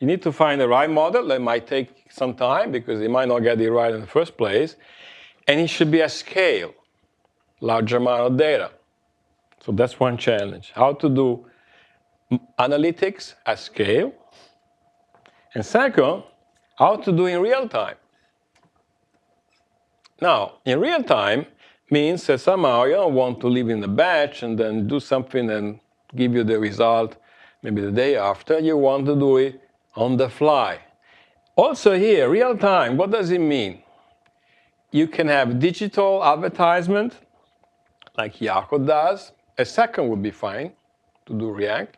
[SPEAKER 1] you need to find the right model. That might take some time because you might not get it right in the first place. And it should be at scale, large amount of data. So that's one challenge. How to do analytics at scale. And second, how to do in real time. Now, in real time means that somehow you don't want to live in the batch and then do something and give you the result maybe the day after. You want to do it on the fly. Also here, real time, what does it mean? You can have digital advertisement, like Yahoo does. A second would be fine to do React.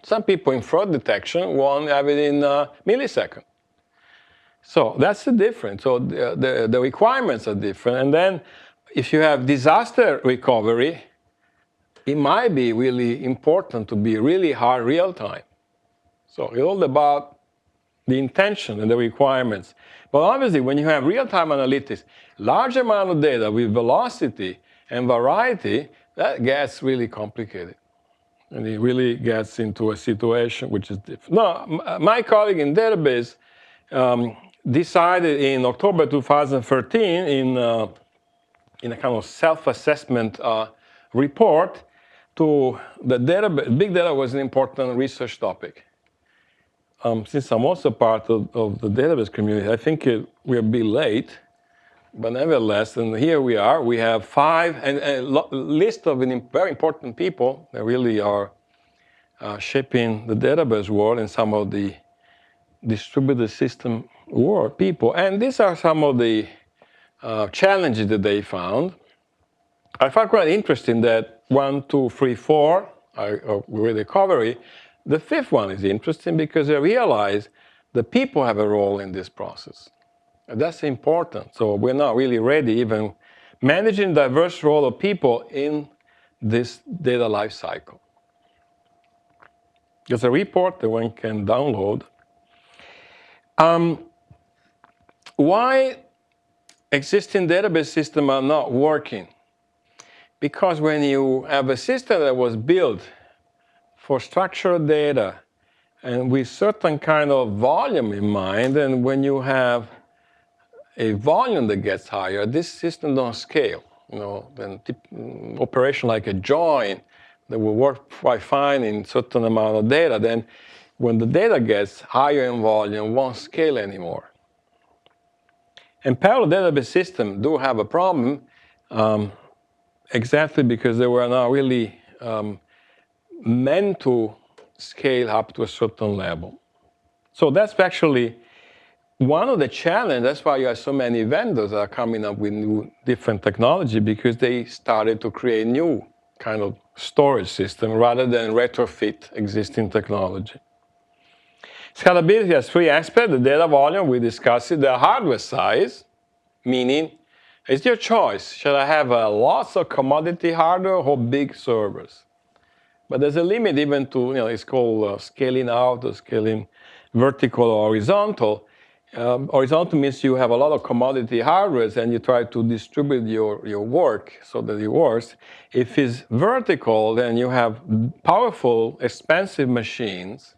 [SPEAKER 1] Some people in fraud detection want to have it in a millisecond. So that's the difference. So the requirements are different. And then if you have disaster recovery, it might be really important to be really hard real time. So it's all about the intention and the requirements. But obviously, when you have real-time analytics, large amount of data with velocity and variety, that gets really complicated. And it really gets into a situation which is different. Now, my colleague in database decided in October 2013 in a kind of self-assessment report to the database. Big data was an important research topic. Since I'm also part of the database community, I think we're a bit late, but nevertheless, and here we are. We have a list of very important people that really are shaping the database world and some of the distributed system world people. And these are some of the challenges that they found. I found quite interesting that 1, 2, 3, 4 are recovery. The fifth one is interesting because I realize the people have a role in this process. And that's important. So we're not really ready even managing diverse role of people in this data life cycle. There's a report that one can download. Why existing database systems are not working? Because when you have a system that was built for structured data and with certain kind of volume in mind, and when you have a volume that gets higher, this system don't scale. Then operation like a join that will work quite fine in certain amount of data, then when the data gets higher in volume, won't scale anymore. And parallel database systems do have a problem exactly because they were not really meant to scale up to a certain level. So that's actually one of the challenges. That's why you have so many vendors that are coming up with new different technology, because they started to create new kind of storage system rather than retrofit existing technology. Scalability has three aspects. The data volume, we discussed it. The hardware size, meaning it's your choice. Should I have lots of commodity hardware or big servers? But there's a limit even to, it's called scaling out or scaling vertical or horizontal. Horizontal means you have a lot of commodity hardware and you try to distribute your work so that it works. If it's vertical, then you have powerful, expensive machines,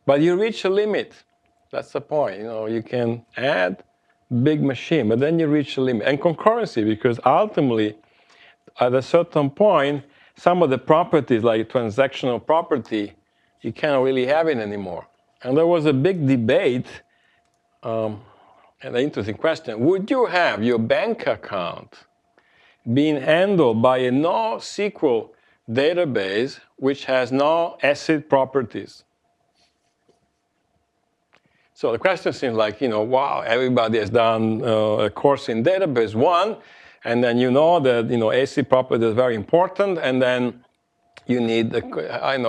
[SPEAKER 1] but you reach a limit. That's the point. You can add big machine, but then you reach a limit. And concurrency, because ultimately, at a certain point, some of the properties, like transactional property, you cannot really have it anymore. And there was a big debate, and an interesting question. Would you have your bank account being handled by a NoSQL database which has no ACID properties? So the question seems like, wow, everybody has done a course in database one, and then you know that ACID property is very important, and then you need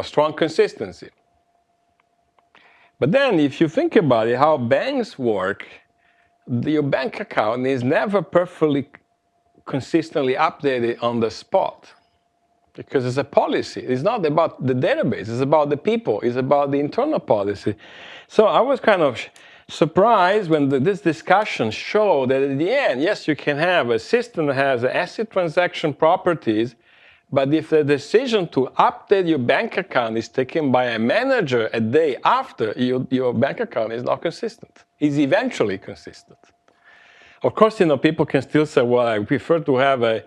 [SPEAKER 1] strong consistency. But then if you think about it, how banks work, your bank account is never perfectly consistently updated on the spot, because it's a policy. It's not about the database. It's about the people. It's about the internal policy. So I was kind of surprised when this discussion showed that at the end, yes, you can have a system that has ACID transaction properties, but if the decision to update your bank account is taken by a manager a day after, your bank account is not consistent. It's eventually consistent. Of course, people can still say, well, I prefer to have a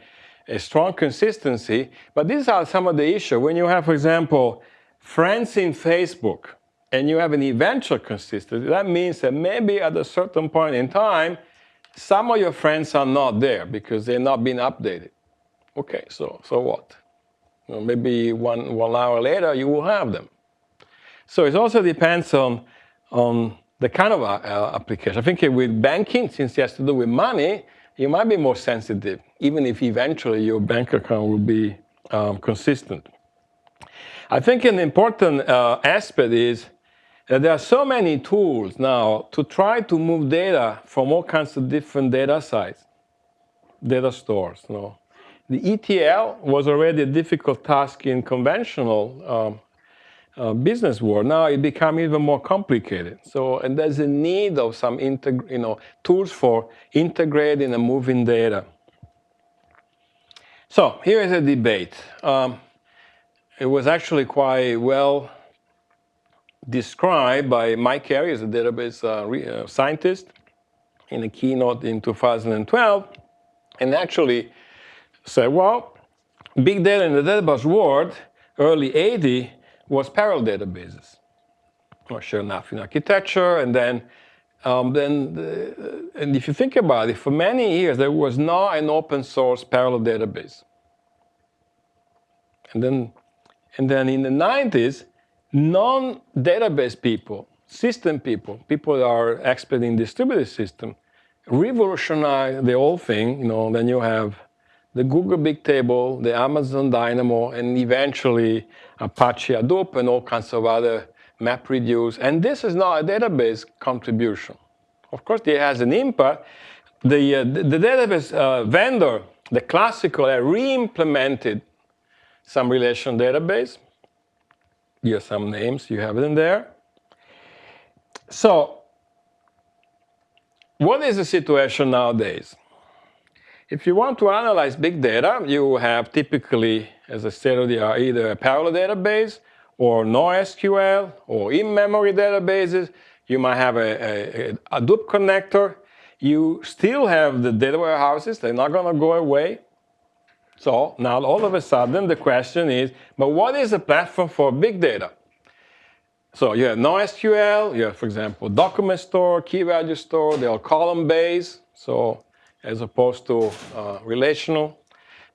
[SPEAKER 1] strong consistency, but these are some of the issues. When you have, for example, friends in Facebook, and you have an eventual consistency, that means that maybe at a certain point in time, some of your friends are not there because they're not being updated. Okay, so what? Maybe one hour later, you will have them. So it also depends on the kind of application. I think with banking, since it has to do with money, you might be more sensitive, even if eventually your bank account will be consistent. I think an important aspect is that there are so many tools now to try to move data from all kinds of different data sites, data stores. The ETL was already a difficult task in conventional business world. Now it become even more complicated. And there's a need of some tools for integrating and moving data. So here is a debate. It was actually quite well described by Mike Carey, as a database scientist, in a keynote in 2012, and actually said, well, big data in the database world, early 80s, was parallel databases. Well, sure enough, in architecture, and then and if you think about it, for many years there was not an open source parallel database. And then in the 90s, non-database people, system people that are expert in distributed system, revolutionized the whole thing. Then you have the Google Big Table, the Amazon Dynamo, and eventually Apache Hadoop and all kinds of other MapReduce. And this is not a database contribution. Of course, it has an impact. The database vendor, the classical, re-implemented some relational database. Here are some names, you have it in there. So, what is the situation nowadays? If you want to analyze big data, you have typically, as a state of the art, either a parallel database or NoSQL or in-memory databases. You might have a Hadoop connector. You still have the data warehouses. They're not going to go away. So now all of a sudden the question is, but what is the platform for big data? So you have NoSQL, you have, for example, document store, key value store, they are column-based, so as opposed to relational.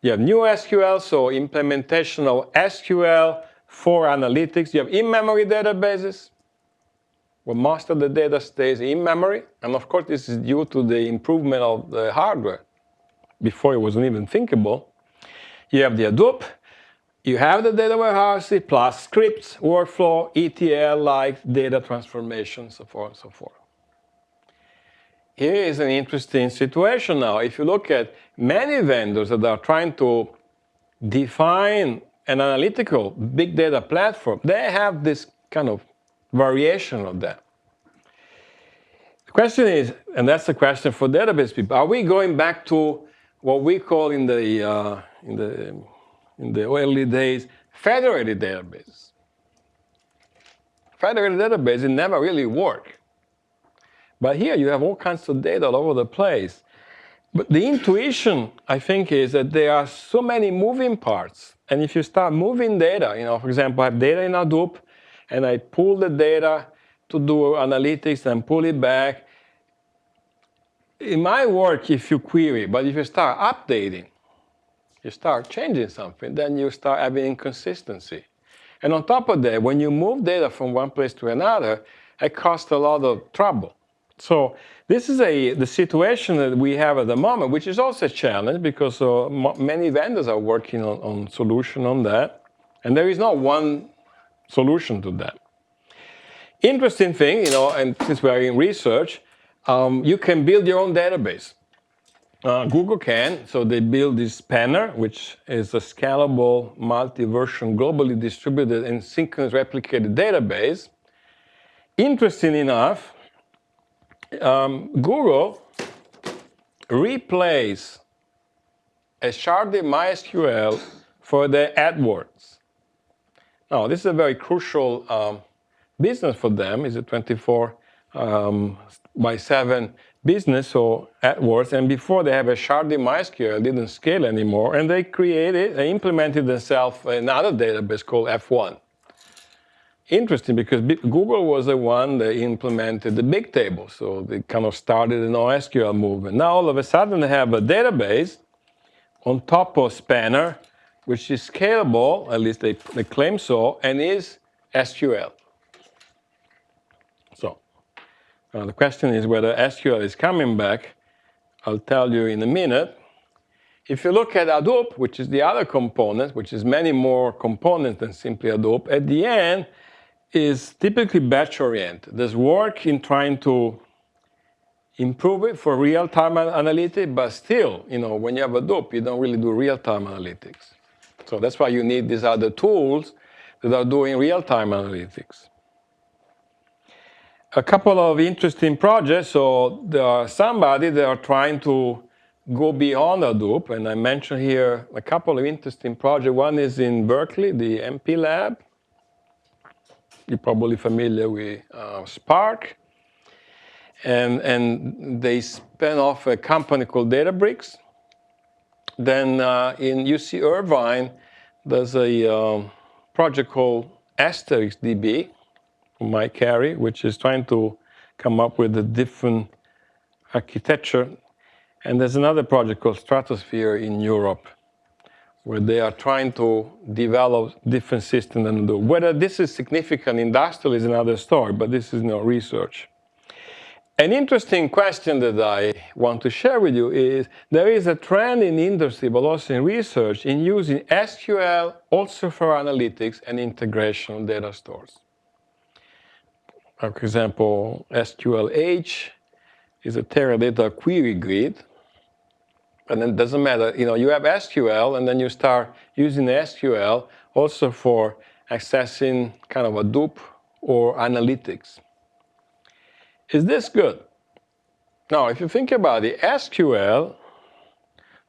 [SPEAKER 1] You have new SQL, so implementation of SQL for analytics. You have in-memory databases, where most of the data stays in memory. And of course, this is due to the improvement of the hardware. Before it wasn't even thinkable. You have the Hadoop. You have the data warehouse plus scripts, workflow, ETL-like data transformation, so forth and so forth. Here is an interesting situation now. If you look at many vendors that are trying to define an analytical big data platform, they have this kind of variation of that. The question is, and that's the question for database people, are we going back to what we call in the early days federated database? Federated database, it never really worked. But here you have all kinds of data all over the place. But the intuition, I think, is that there are so many moving parts. And if you start moving data, for example, I have data in Hadoop, and I pull the data to do analytics and pull it back. It might work if you query, but if you start updating, you start changing something, then you start having inconsistency. And on top of that, when you move data from one place to another, it costs a lot of trouble. So this is the situation that we have at the moment, which is also a challenge because many vendors are working on solution on that. And there is not one solution to that. Interesting thing, and since we are in research, you can build your own database. Google can, so they build this Spanner, which is a scalable, multi-version, globally distributed and synchronous replicated database. Interesting enough, Google replaced a sharded MySQL for the AdWords. Now, this is a very crucial business for them. It's a 24/7 business, so AdWords. And before they have a sharded MySQL, it didn't scale anymore. And they implemented themselves another database called F1. Interesting, because Google was the one that implemented the big table. So they kind of started an NoSQL movement. Now all of a sudden they have a database on top of Spanner, which is scalable, at least they claim so, and is SQL. So the question is whether SQL is coming back. I'll tell you in a minute. If you look at Hadoop, which is the other component, which is many more components than simply Hadoop, at the end is typically batch-oriented. There's work in trying to improve it for real-time analytics, but still, when you have Hadoop, you don't really do real-time analytics. So that's why you need these other tools that are doing real-time analytics. A couple of interesting projects. So there are somebody that are trying to go beyond Hadoop, and I mentioned here a couple of interesting projects. One is in Berkeley, the MP Lab. You're probably familiar with Spark. And they spin off a company called Databricks. Then in UC Irvine, there's a project called Asterisk DB from Mike Carey, which is trying to come up with a different architecture. And there's another project called Stratosphere in Europe, where they are trying to develop different systems and do. Whether this is significant industrial is another story, but this is research. An interesting question that I want to share with you is there is a trend in industry, but also in research, in using SQL also for analytics and integration of data stores. For example, SQL-H is a Teradata query grid. And then it doesn't matter, you have SQL, and then you start using SQL also for accessing kind of Hadoop or analytics. Is this good? Now, if you think about it, SQL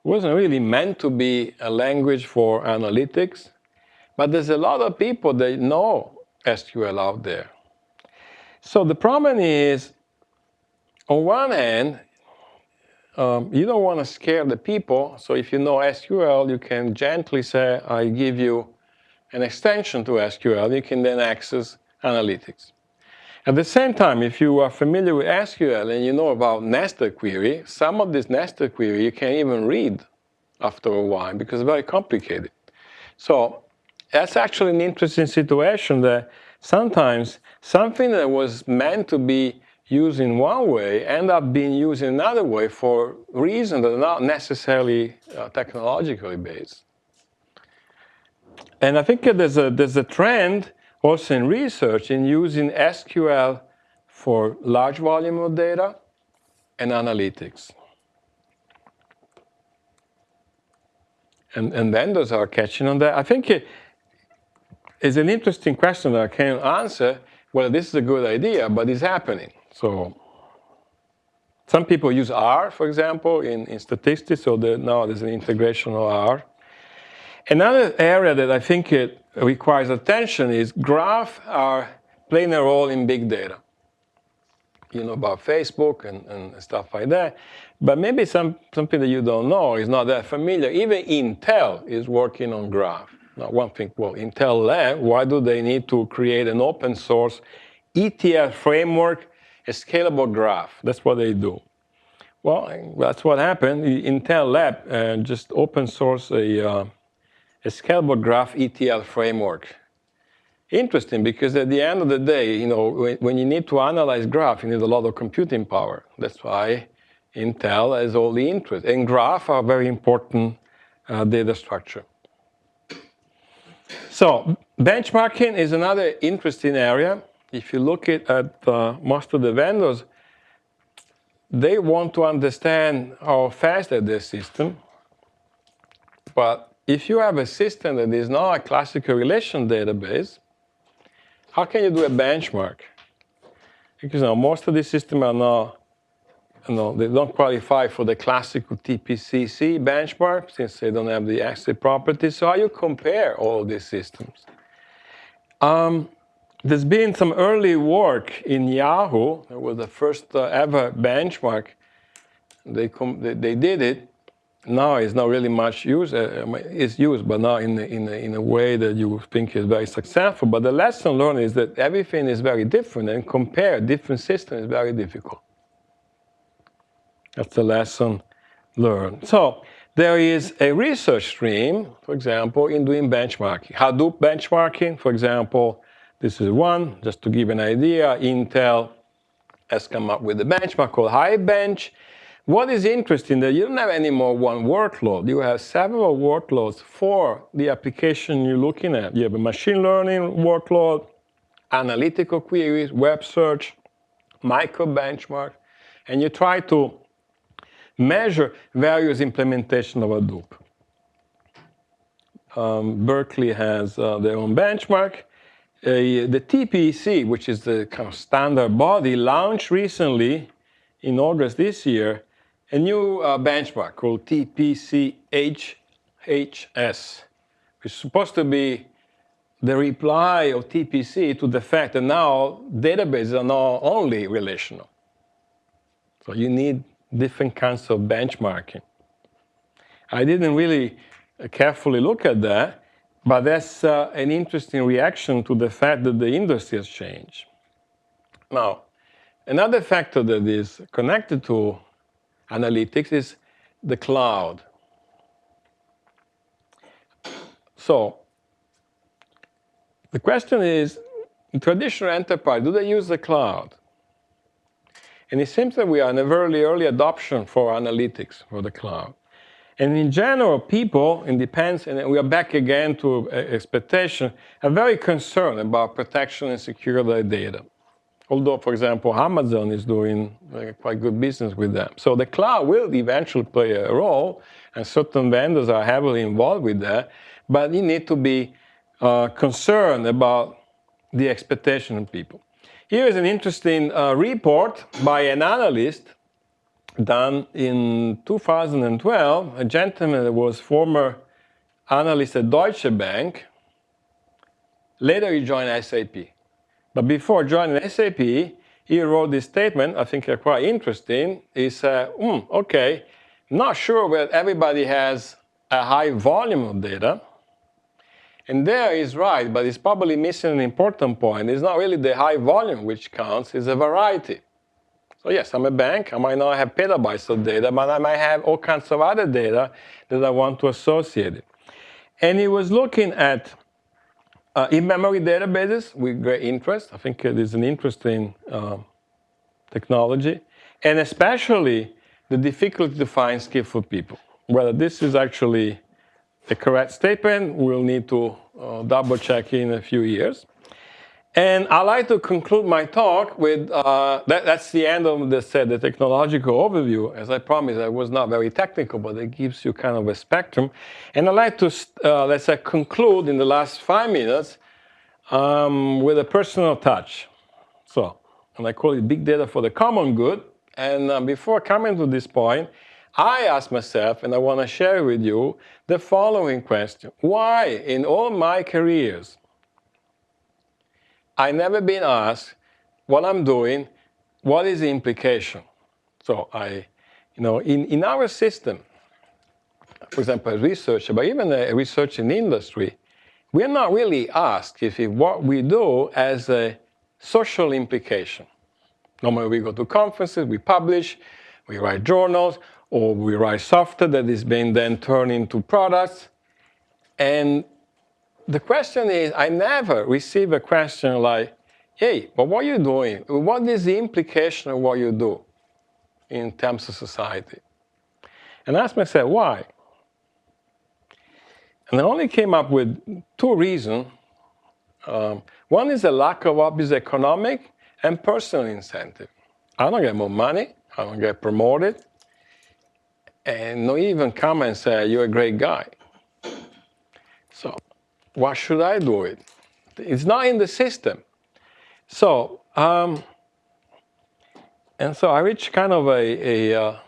[SPEAKER 1] wasn't really meant to be a language for analytics, but there's a lot of people that know SQL out there. So the problem is, on one hand, you don't want to scare the people. So if you know SQL, you can gently say, I give you an extension to SQL. You can then access analytics. At the same time, if you are familiar with SQL and you know about nested query, some of this nested query you can't even read after a while because it's very complicated. So that's actually an interesting situation that sometimes something that was meant to be used in one way end up being used in another way for reasons that are not necessarily technologically based. And I think there's a trend also in research in using SQL for large volume of data and analytics. And vendors are catching on that. I think it's an interesting question that I can't answer. Well, this is a good idea, but it's happening. So some people use R, for example, in statistics, so now there's an integration of R. Another area that I think it requires attention is graphs are playing a role in big data. You know about Facebook and stuff like that. But maybe something that you don't know is not that familiar. Even Intel is working on graph. Now one thing, well, Intel Lab, why do they need to create an open source ETL framework, a scalable graph? That's what they do. Well, that's what happened. Intel Lab just open source a scalable graph ETL framework. Interesting, because at the end of the day, you know, when you need to analyze graph, you need a lot of computing power. That's why Intel has all the interest. And graph are very important data structure. So benchmarking is another interesting area. If you look at most of the vendors, they want to understand how fast is their system. But if you have a system that is not a classical relation database, how can you do a benchmark? Because most of these systems are not, they don't qualify for the classical TPCC benchmark since they don't have the access properties. So how you compare all these systems? There's been some early work in Yahoo. It was the first ever benchmark. They did it. Now it's not really much used. It's used, but not in a way that you think is very successful. But the lesson learned is that everything is very different, and compare different systems is very difficult. That's the lesson learned. So there is a research stream, for example, in doing benchmarking. Hadoop benchmarking, for example, this is one. Just to give an idea, Intel has come up with a benchmark called HiveBench. What is interesting that you don't have any more one workload. You have several workloads for the application you're looking at. You have a machine learning workload, analytical queries, web search, micro benchmark, and you try to measure various implementations of Hadoop. Berkeley has their own benchmark. The TPC, which is the kind of standard body, launched recently in August this year a new benchmark called RealtyPC HS, which is supposed to be the reply of TPC to the fact that now databases are not only relational. So you need different kinds of benchmarking. I didn't really carefully look at that, but that's an interesting reaction to the fact that the industry has changed. Now, another factor that is connected to analytics is the cloud. So the question is, in traditional enterprise, do they use the cloud? And it seems that we are in a very early adoption for analytics for the cloud. And in general, people, it depends, and we are back again to expectation, are very concerned about protection and security of their data. Although, for example, Amazon is doing quite good business with them. So the cloud will eventually play a role, and certain vendors are heavily involved with that, but you need to be concerned about the expectation of people. Here is an interesting report by an analyst done in 2012, a gentleman that was former analyst at Deutsche Bank. Later he joined SAP. But before joining SAP, he wrote this statement, I think quite interesting. He said, okay, not sure whether everybody has a high volume of data. And there he's right, but he's probably missing an important point. It's not really the high volume which counts, it's a variety. So yes, I'm a bank, I might not have petabytes of data, but I might have all kinds of other data that I want to associate it. And he was looking at in-memory databases with great interest. I think it is an interesting technology. And especially the difficulty to find skillful people. Whether this is actually the correct statement, we'll need to double check in a few years. And I like to conclude my talk with, that's the end of the technological overview. As I promised, I was not very technical, but it gives you kind of a spectrum. And I'd like to, let's say, conclude in the last 5 minutes with a personal touch. So, and I call it big data for the common good. And before coming to this point, I asked myself, and I want to share with you, the following question. Why, in all my careers, I've never been asked what I'm doing, what is the implication? So in our system, for example, as researcher, but even a research in industry, we're not really asked if what we do has a social implication. Normally we go to conferences, we publish, we write journals, or we write software that is being then turned into products. And the question is, I never receive a question like, hey, but what are you doing? What is the implication of what you do in terms of society? And I asked myself, why? And I only came up with 2 reasons. One is a lack of obvious economic and personal incentive. I don't get more money, I don't get promoted, and no even come and say, you're a great guy. So why should I do it? It's not in the system. So, and so I reached kind of a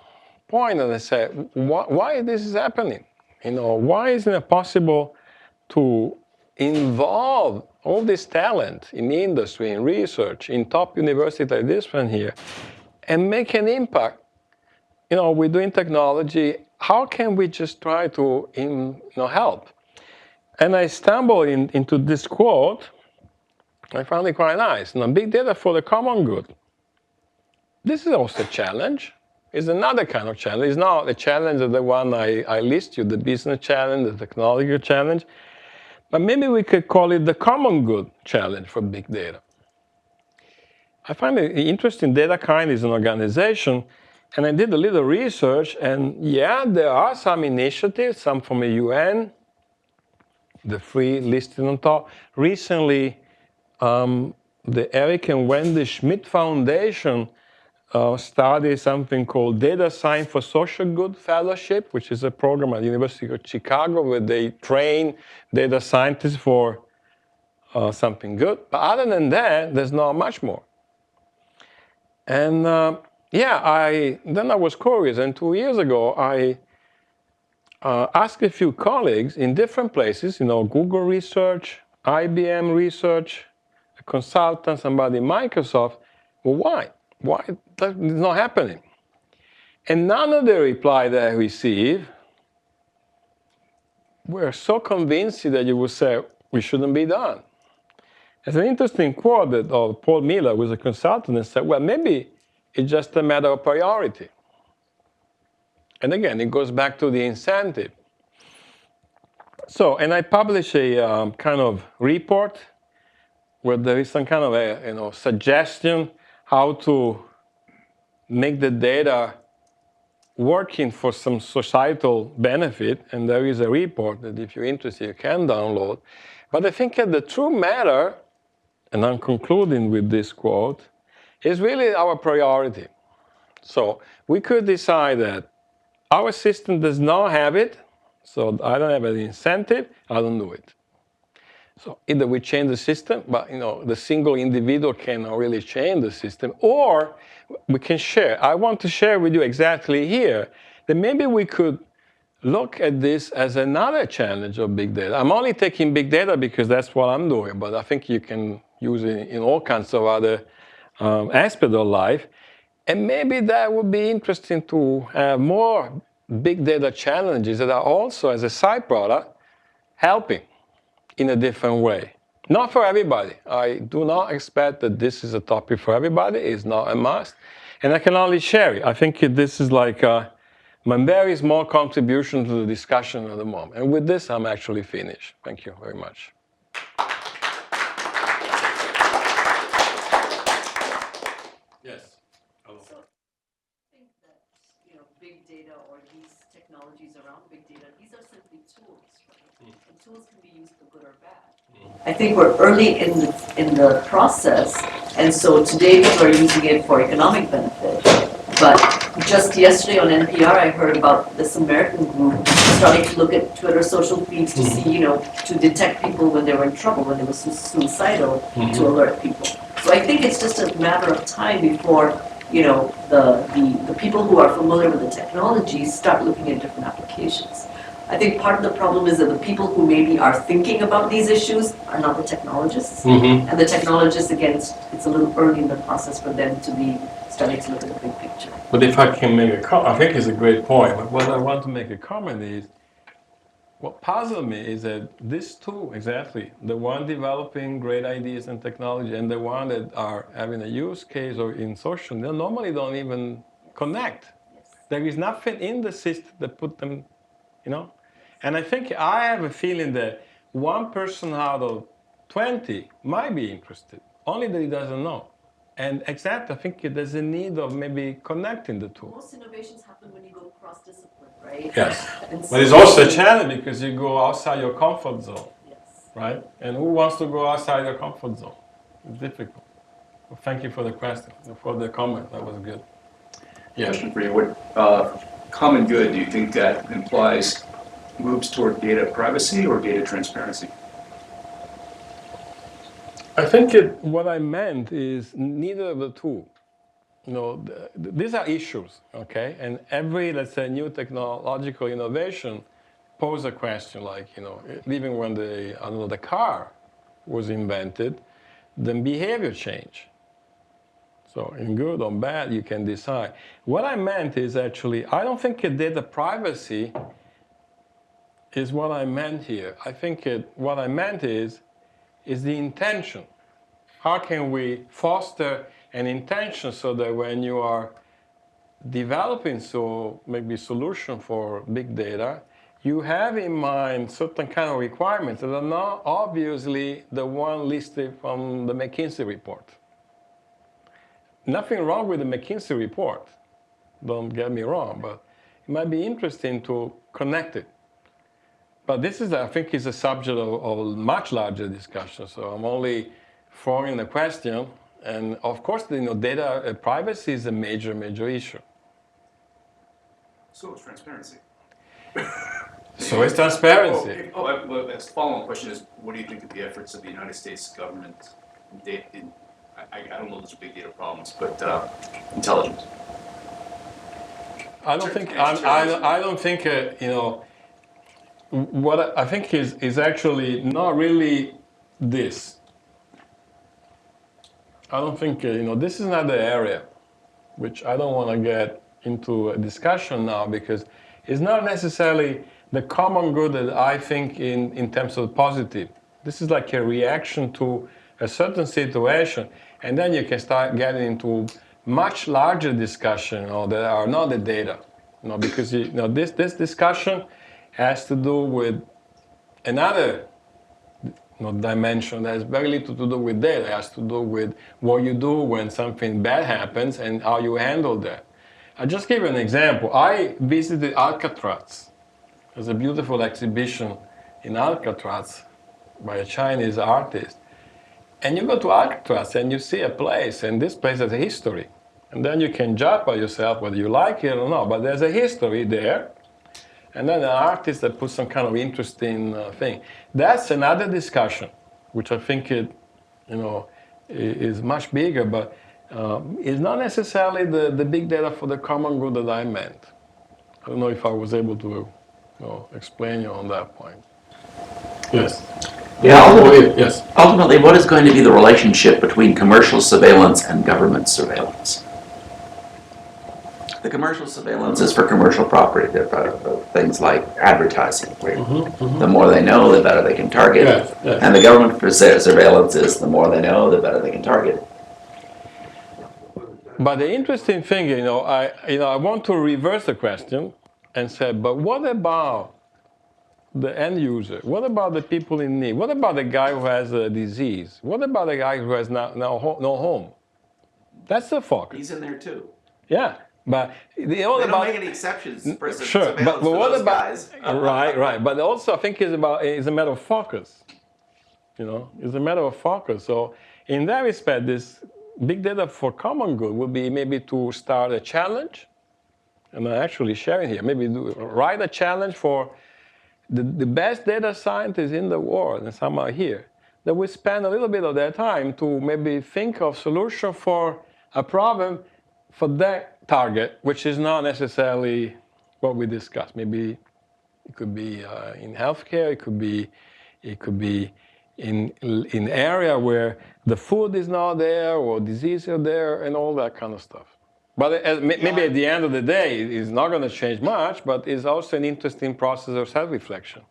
[SPEAKER 1] point and I said, why this is happening? Why isn't it possible to involve all this talent in the industry, in research, in top universities like this one here, and make an impact? We're doing technology. How can we just try to help? And I stumbled into this quote. I found it quite nice. Big data for the common good. This is also a challenge. It's another kind of challenge. It's not a challenge of the one I list you, the business challenge, the technological challenge. But maybe we could call it the common good challenge for big data. I find it interesting. DataKind is an organization, and I did a little research, and yeah, there are some initiatives, some from the UN, the 3 listed on top. Recently, the Eric and Wendy Schmidt Foundation started something called Data Science for Social Good Fellowship, which is a program at the University of Chicago where they train data scientists for something good. But other than that, there's not much more. And then I was curious, and 2 years ago, I asked a few colleagues in different places, Google Research, IBM Research, a consultant, somebody in Microsoft, well, why? Why that is not happening? And none of the reply that I received were so convincing that you would say, we shouldn't be done. There's an interesting quote of Paul Miller, who was a consultant, and said, well, maybe it's just a matter of priority. And again, it goes back to the incentive. So, and I publish a kind of report where there is some kind of a suggestion how to make the data working for some societal benefit. And there is a report that if you're interested, you can download. But I think that the true matter, and I'm concluding with this quote, is really our priority. So we could decide that our system does not have it, so I don't have an incentive, I don't do it. So either we change the system, but the single individual cannot really change the system, or we can share. I want to share with you exactly here that maybe we could look at this as another challenge of big data. I'm only taking big data because that's what I'm doing, but I think you can use it in all kinds of other aspects of life. And maybe that would be interesting to have more big data challenges that are also, as a side product, helping in a different way. Not for everybody. I do not expect that this is a topic for everybody. It's not a must. And I can only share it. I think this is like my very small contribution to the discussion at the moment. And with this, I'm actually finished. Thank you very much. Yes.
[SPEAKER 4] So I think that, big data or these technologies around big data, these are simply tools, right? And tools can be used for good or bad. I think we're early in the process, and so today people are using it for economic benefit. But just yesterday on NPR, I heard about this American group starting to look at Twitter social feeds to see, to detect people when they were in trouble, when they were suicidal, to alert people. So I think it's just a matter of time before, the people who are familiar with the technology start looking at different applications. I think part of the problem is that the people who maybe are thinking about these issues are not the technologists. And the technologists, again, it's a little early in the process for them to be starting to look at the big picture.
[SPEAKER 1] But if I can make a comment, I think it's a great point. But what I want to make a comment is, what puzzles me is that these two, exactly, the one developing great ideas and technology and the one that are having a use case or in social, they normally don't even connect.
[SPEAKER 4] Yes.
[SPEAKER 1] There is nothing in the system that put them, And I think I have a feeling that one person out of 20 might be interested, only that he doesn't know. And exactly, I think there's a need of maybe connecting the two.
[SPEAKER 4] Most innovations happen when you go cross-discipline, right?
[SPEAKER 1] Yes.
[SPEAKER 4] And
[SPEAKER 1] But it's
[SPEAKER 4] so-
[SPEAKER 1] also a challenge because you go outside your comfort zone,
[SPEAKER 4] Yes.
[SPEAKER 1] right? And who wants to go outside your comfort zone? It's difficult. Well, thank you for the question, for the comment. That was good. Yeah.
[SPEAKER 5] Question for you. What common good do you think that implies moves toward data privacy or data transparency?
[SPEAKER 1] I think what I meant is neither of the two. These are issues, okay? And every, let's say, new technological innovation pose a question like, even when the car was invented, the behavior changed. So in good or bad, you can decide. What I meant is actually, I don't think data privacy is what I meant here. I think what I meant is the intention. How can we foster an intention so that when you are developing maybe solution for big data, you have in mind certain kind of requirements that are not obviously the one listed from the McKinsey report. Nothing wrong with the McKinsey report, don't get me wrong, but it might be interesting to connect it. But this is, I think, is a subject of a much larger discussion. So I'm only throwing the question, and of course, data privacy is a major issue.
[SPEAKER 5] So is transparency.
[SPEAKER 1] So is transparency.
[SPEAKER 5] Well, the follow-on question is, what do you think of the efforts of the United States government I don't know if those are big data problems, but intelligence?
[SPEAKER 1] I don't think what I think is actually not really this. I don't think, this is not the area, which I don't want to get into a discussion now because it's not necessarily the common good that I think in terms of positive. This is like a reaction to a certain situation, and then you can start getting into much larger discussion that are not the data. Because this discussion has to do with another dimension that has very little to do with data. It has to do with what you do when something bad happens and how you handle that. I'll just give you an example. I visited Alcatraz. There's a beautiful exhibition in Alcatraz by a Chinese artist. And you go to Alcatraz and you see a place, and this place has a history. And then you can judge by yourself whether you like it or not, but there's a history there. And then an artist that puts some kind of interesting thing. That's another discussion, which I think is much bigger, but it's not necessarily the big data for the common good that I meant. I don't know if I was able to explain you on that point. Yes.
[SPEAKER 3] Yes. Ultimately, what is going to be the relationship between commercial surveillance and government surveillance? The commercial surveillance is for commercial property, things like advertising. Where the more they know, the better they can target.
[SPEAKER 1] Yes, yes.
[SPEAKER 3] And the government surveillance is the more they know, the better they can target.
[SPEAKER 1] But the interesting thing, I want to reverse the question and say, but what about the end user? What about the people in need? What about the guy who has a disease? What about the guy who has no home? That's the focus.
[SPEAKER 3] He's in there too.
[SPEAKER 1] Yeah. But all
[SPEAKER 3] They don't
[SPEAKER 1] about
[SPEAKER 3] make any exceptions for
[SPEAKER 1] sure.
[SPEAKER 3] surveillance
[SPEAKER 1] But
[SPEAKER 3] for
[SPEAKER 1] what
[SPEAKER 3] those
[SPEAKER 1] about
[SPEAKER 3] guys.
[SPEAKER 1] right? But also I think it's a matter of focus. You know, it's a matter of focus. So in that respect, this big data for common good would be maybe to start a challenge. And I'm actually sharing here. Maybe write a challenge for the best data scientists in the world, and some are here, that will spend a little bit of their time to maybe think of solution for a problem for that target, which is not necessarily what we discussed. Maybe it could be in healthcare, it could be in area where the food is not there or disease are there and all that kind of stuff. But maybe at the end of the day, it's not going to change much, but it's also an interesting process of self-reflection.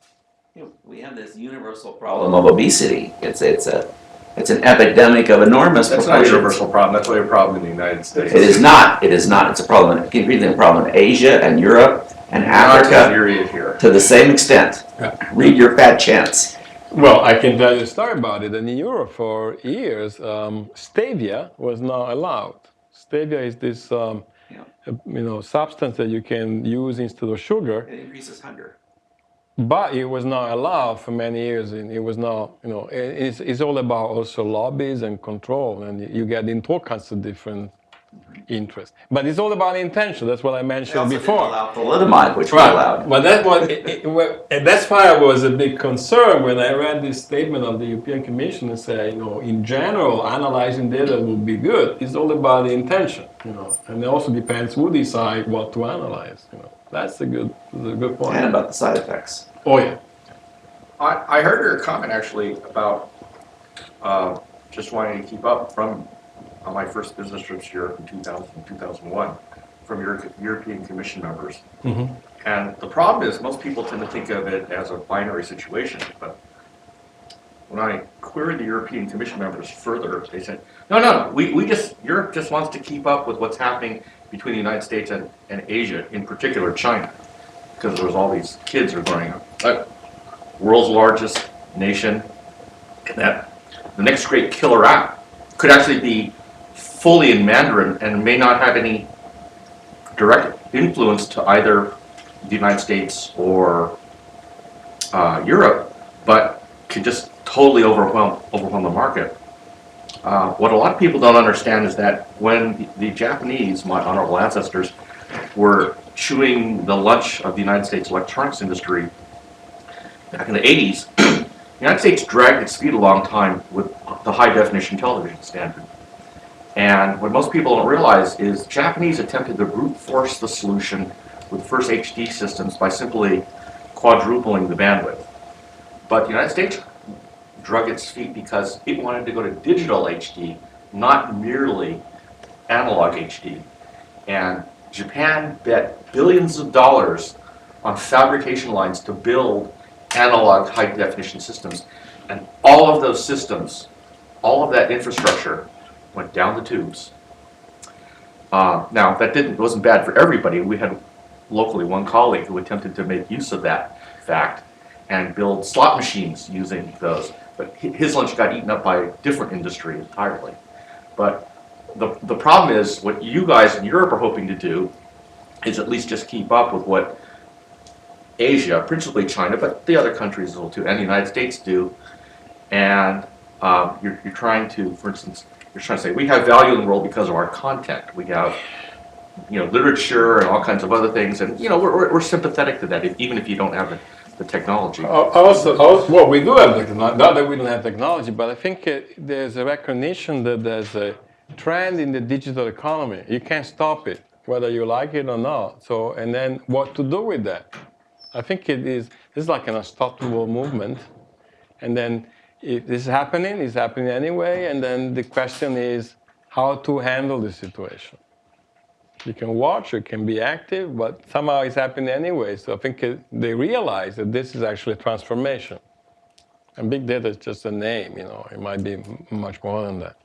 [SPEAKER 3] We have this universal problem of obesity. It's an epidemic of enormous
[SPEAKER 6] That's not a
[SPEAKER 3] proportions.
[SPEAKER 6] universal problem, that's only a problem in the United States.
[SPEAKER 3] It is not. It is not. It's a problem. It's a problem in Asia and Europe and
[SPEAKER 6] Not to
[SPEAKER 3] Africa
[SPEAKER 6] Syria here.
[SPEAKER 3] to the same extent. Read your fat chance.
[SPEAKER 1] Well, I can tell you a story about it. And in Europe for years, stevia was not allowed. Stevia is this substance that you can use instead of sugar.
[SPEAKER 3] It increases hunger.
[SPEAKER 1] But it was not allowed for many years, and it was not, it's all about also lobbies and control, and you get into all kinds of different interests. But it's all about intention. That's what I mentioned before.
[SPEAKER 3] They also didn't allow thalidomide, which we allowed.
[SPEAKER 1] But and that's why I was a big concern when I read this statement of the European Commission and say, in general, analyzing data will be good. It's all about the intention, and it also depends who decide what to analyze. That's a good point.
[SPEAKER 3] And about the side effects.
[SPEAKER 1] Oh yeah.
[SPEAKER 6] I heard your comment actually about just wanting to keep up from my first business trips here in 2000, 2001 from European Commission members.
[SPEAKER 1] Mm-hmm.
[SPEAKER 6] And the problem is most people tend to think of it as a binary situation, but when I queried the European Commission members further, they said, no, Europe just wants to keep up with what's happening between the United States and Asia, in particular China, because there's all these kids are growing up. World's largest nation, that the next great killer app could actually be fully in Mandarin and may not have any direct influence to either the United States or Europe, but could just totally overwhelm the market. What a lot of people don't understand is that when the Japanese, my honorable ancestors, were chewing the lunch of the United States electronics industry back in the 80s, the United States dragged its feet a long time with the high-definition television standard. And what most people don't realize is Japanese attempted to brute force the solution with the first HD systems by simply quadrupling the bandwidth. But the United States drug its feet because it wanted to go to digital HD, not merely analog HD. And Japan bet billions of dollars on fabrication lines to build analog high-definition systems. And all of those systems, all of that infrastructure went down the tubes. Now, that wasn't bad for everybody. We had locally one colleague who attempted to make use of that fact and build slot machines using those. But his lunch got eaten up by a different industry entirely. But the problem is, what you guys in Europe are hoping to do is at least just keep up with what Asia, principally China, but the other countries as well too, and the United States do. And you're trying to, for instance, you're trying to say, we have value in the world because of our content. We have, literature and all kinds of other things, and we're sympathetic to that, even if you don't have the technology.
[SPEAKER 1] Well, we do have technology. Not that we don't have technology, but I think there's a recognition that there's a trend in the digital economy. You can't stop it, whether you like it or not. So, and then what to do with that? I think this is like an unstoppable movement. And then if this is happening, it's happening anyway. And then the question is how to handle the situation. You can watch, you can be active, but somehow it's happening anyway. So I think they realize that this is actually a transformation. And big data is just a name, it might be much more than that.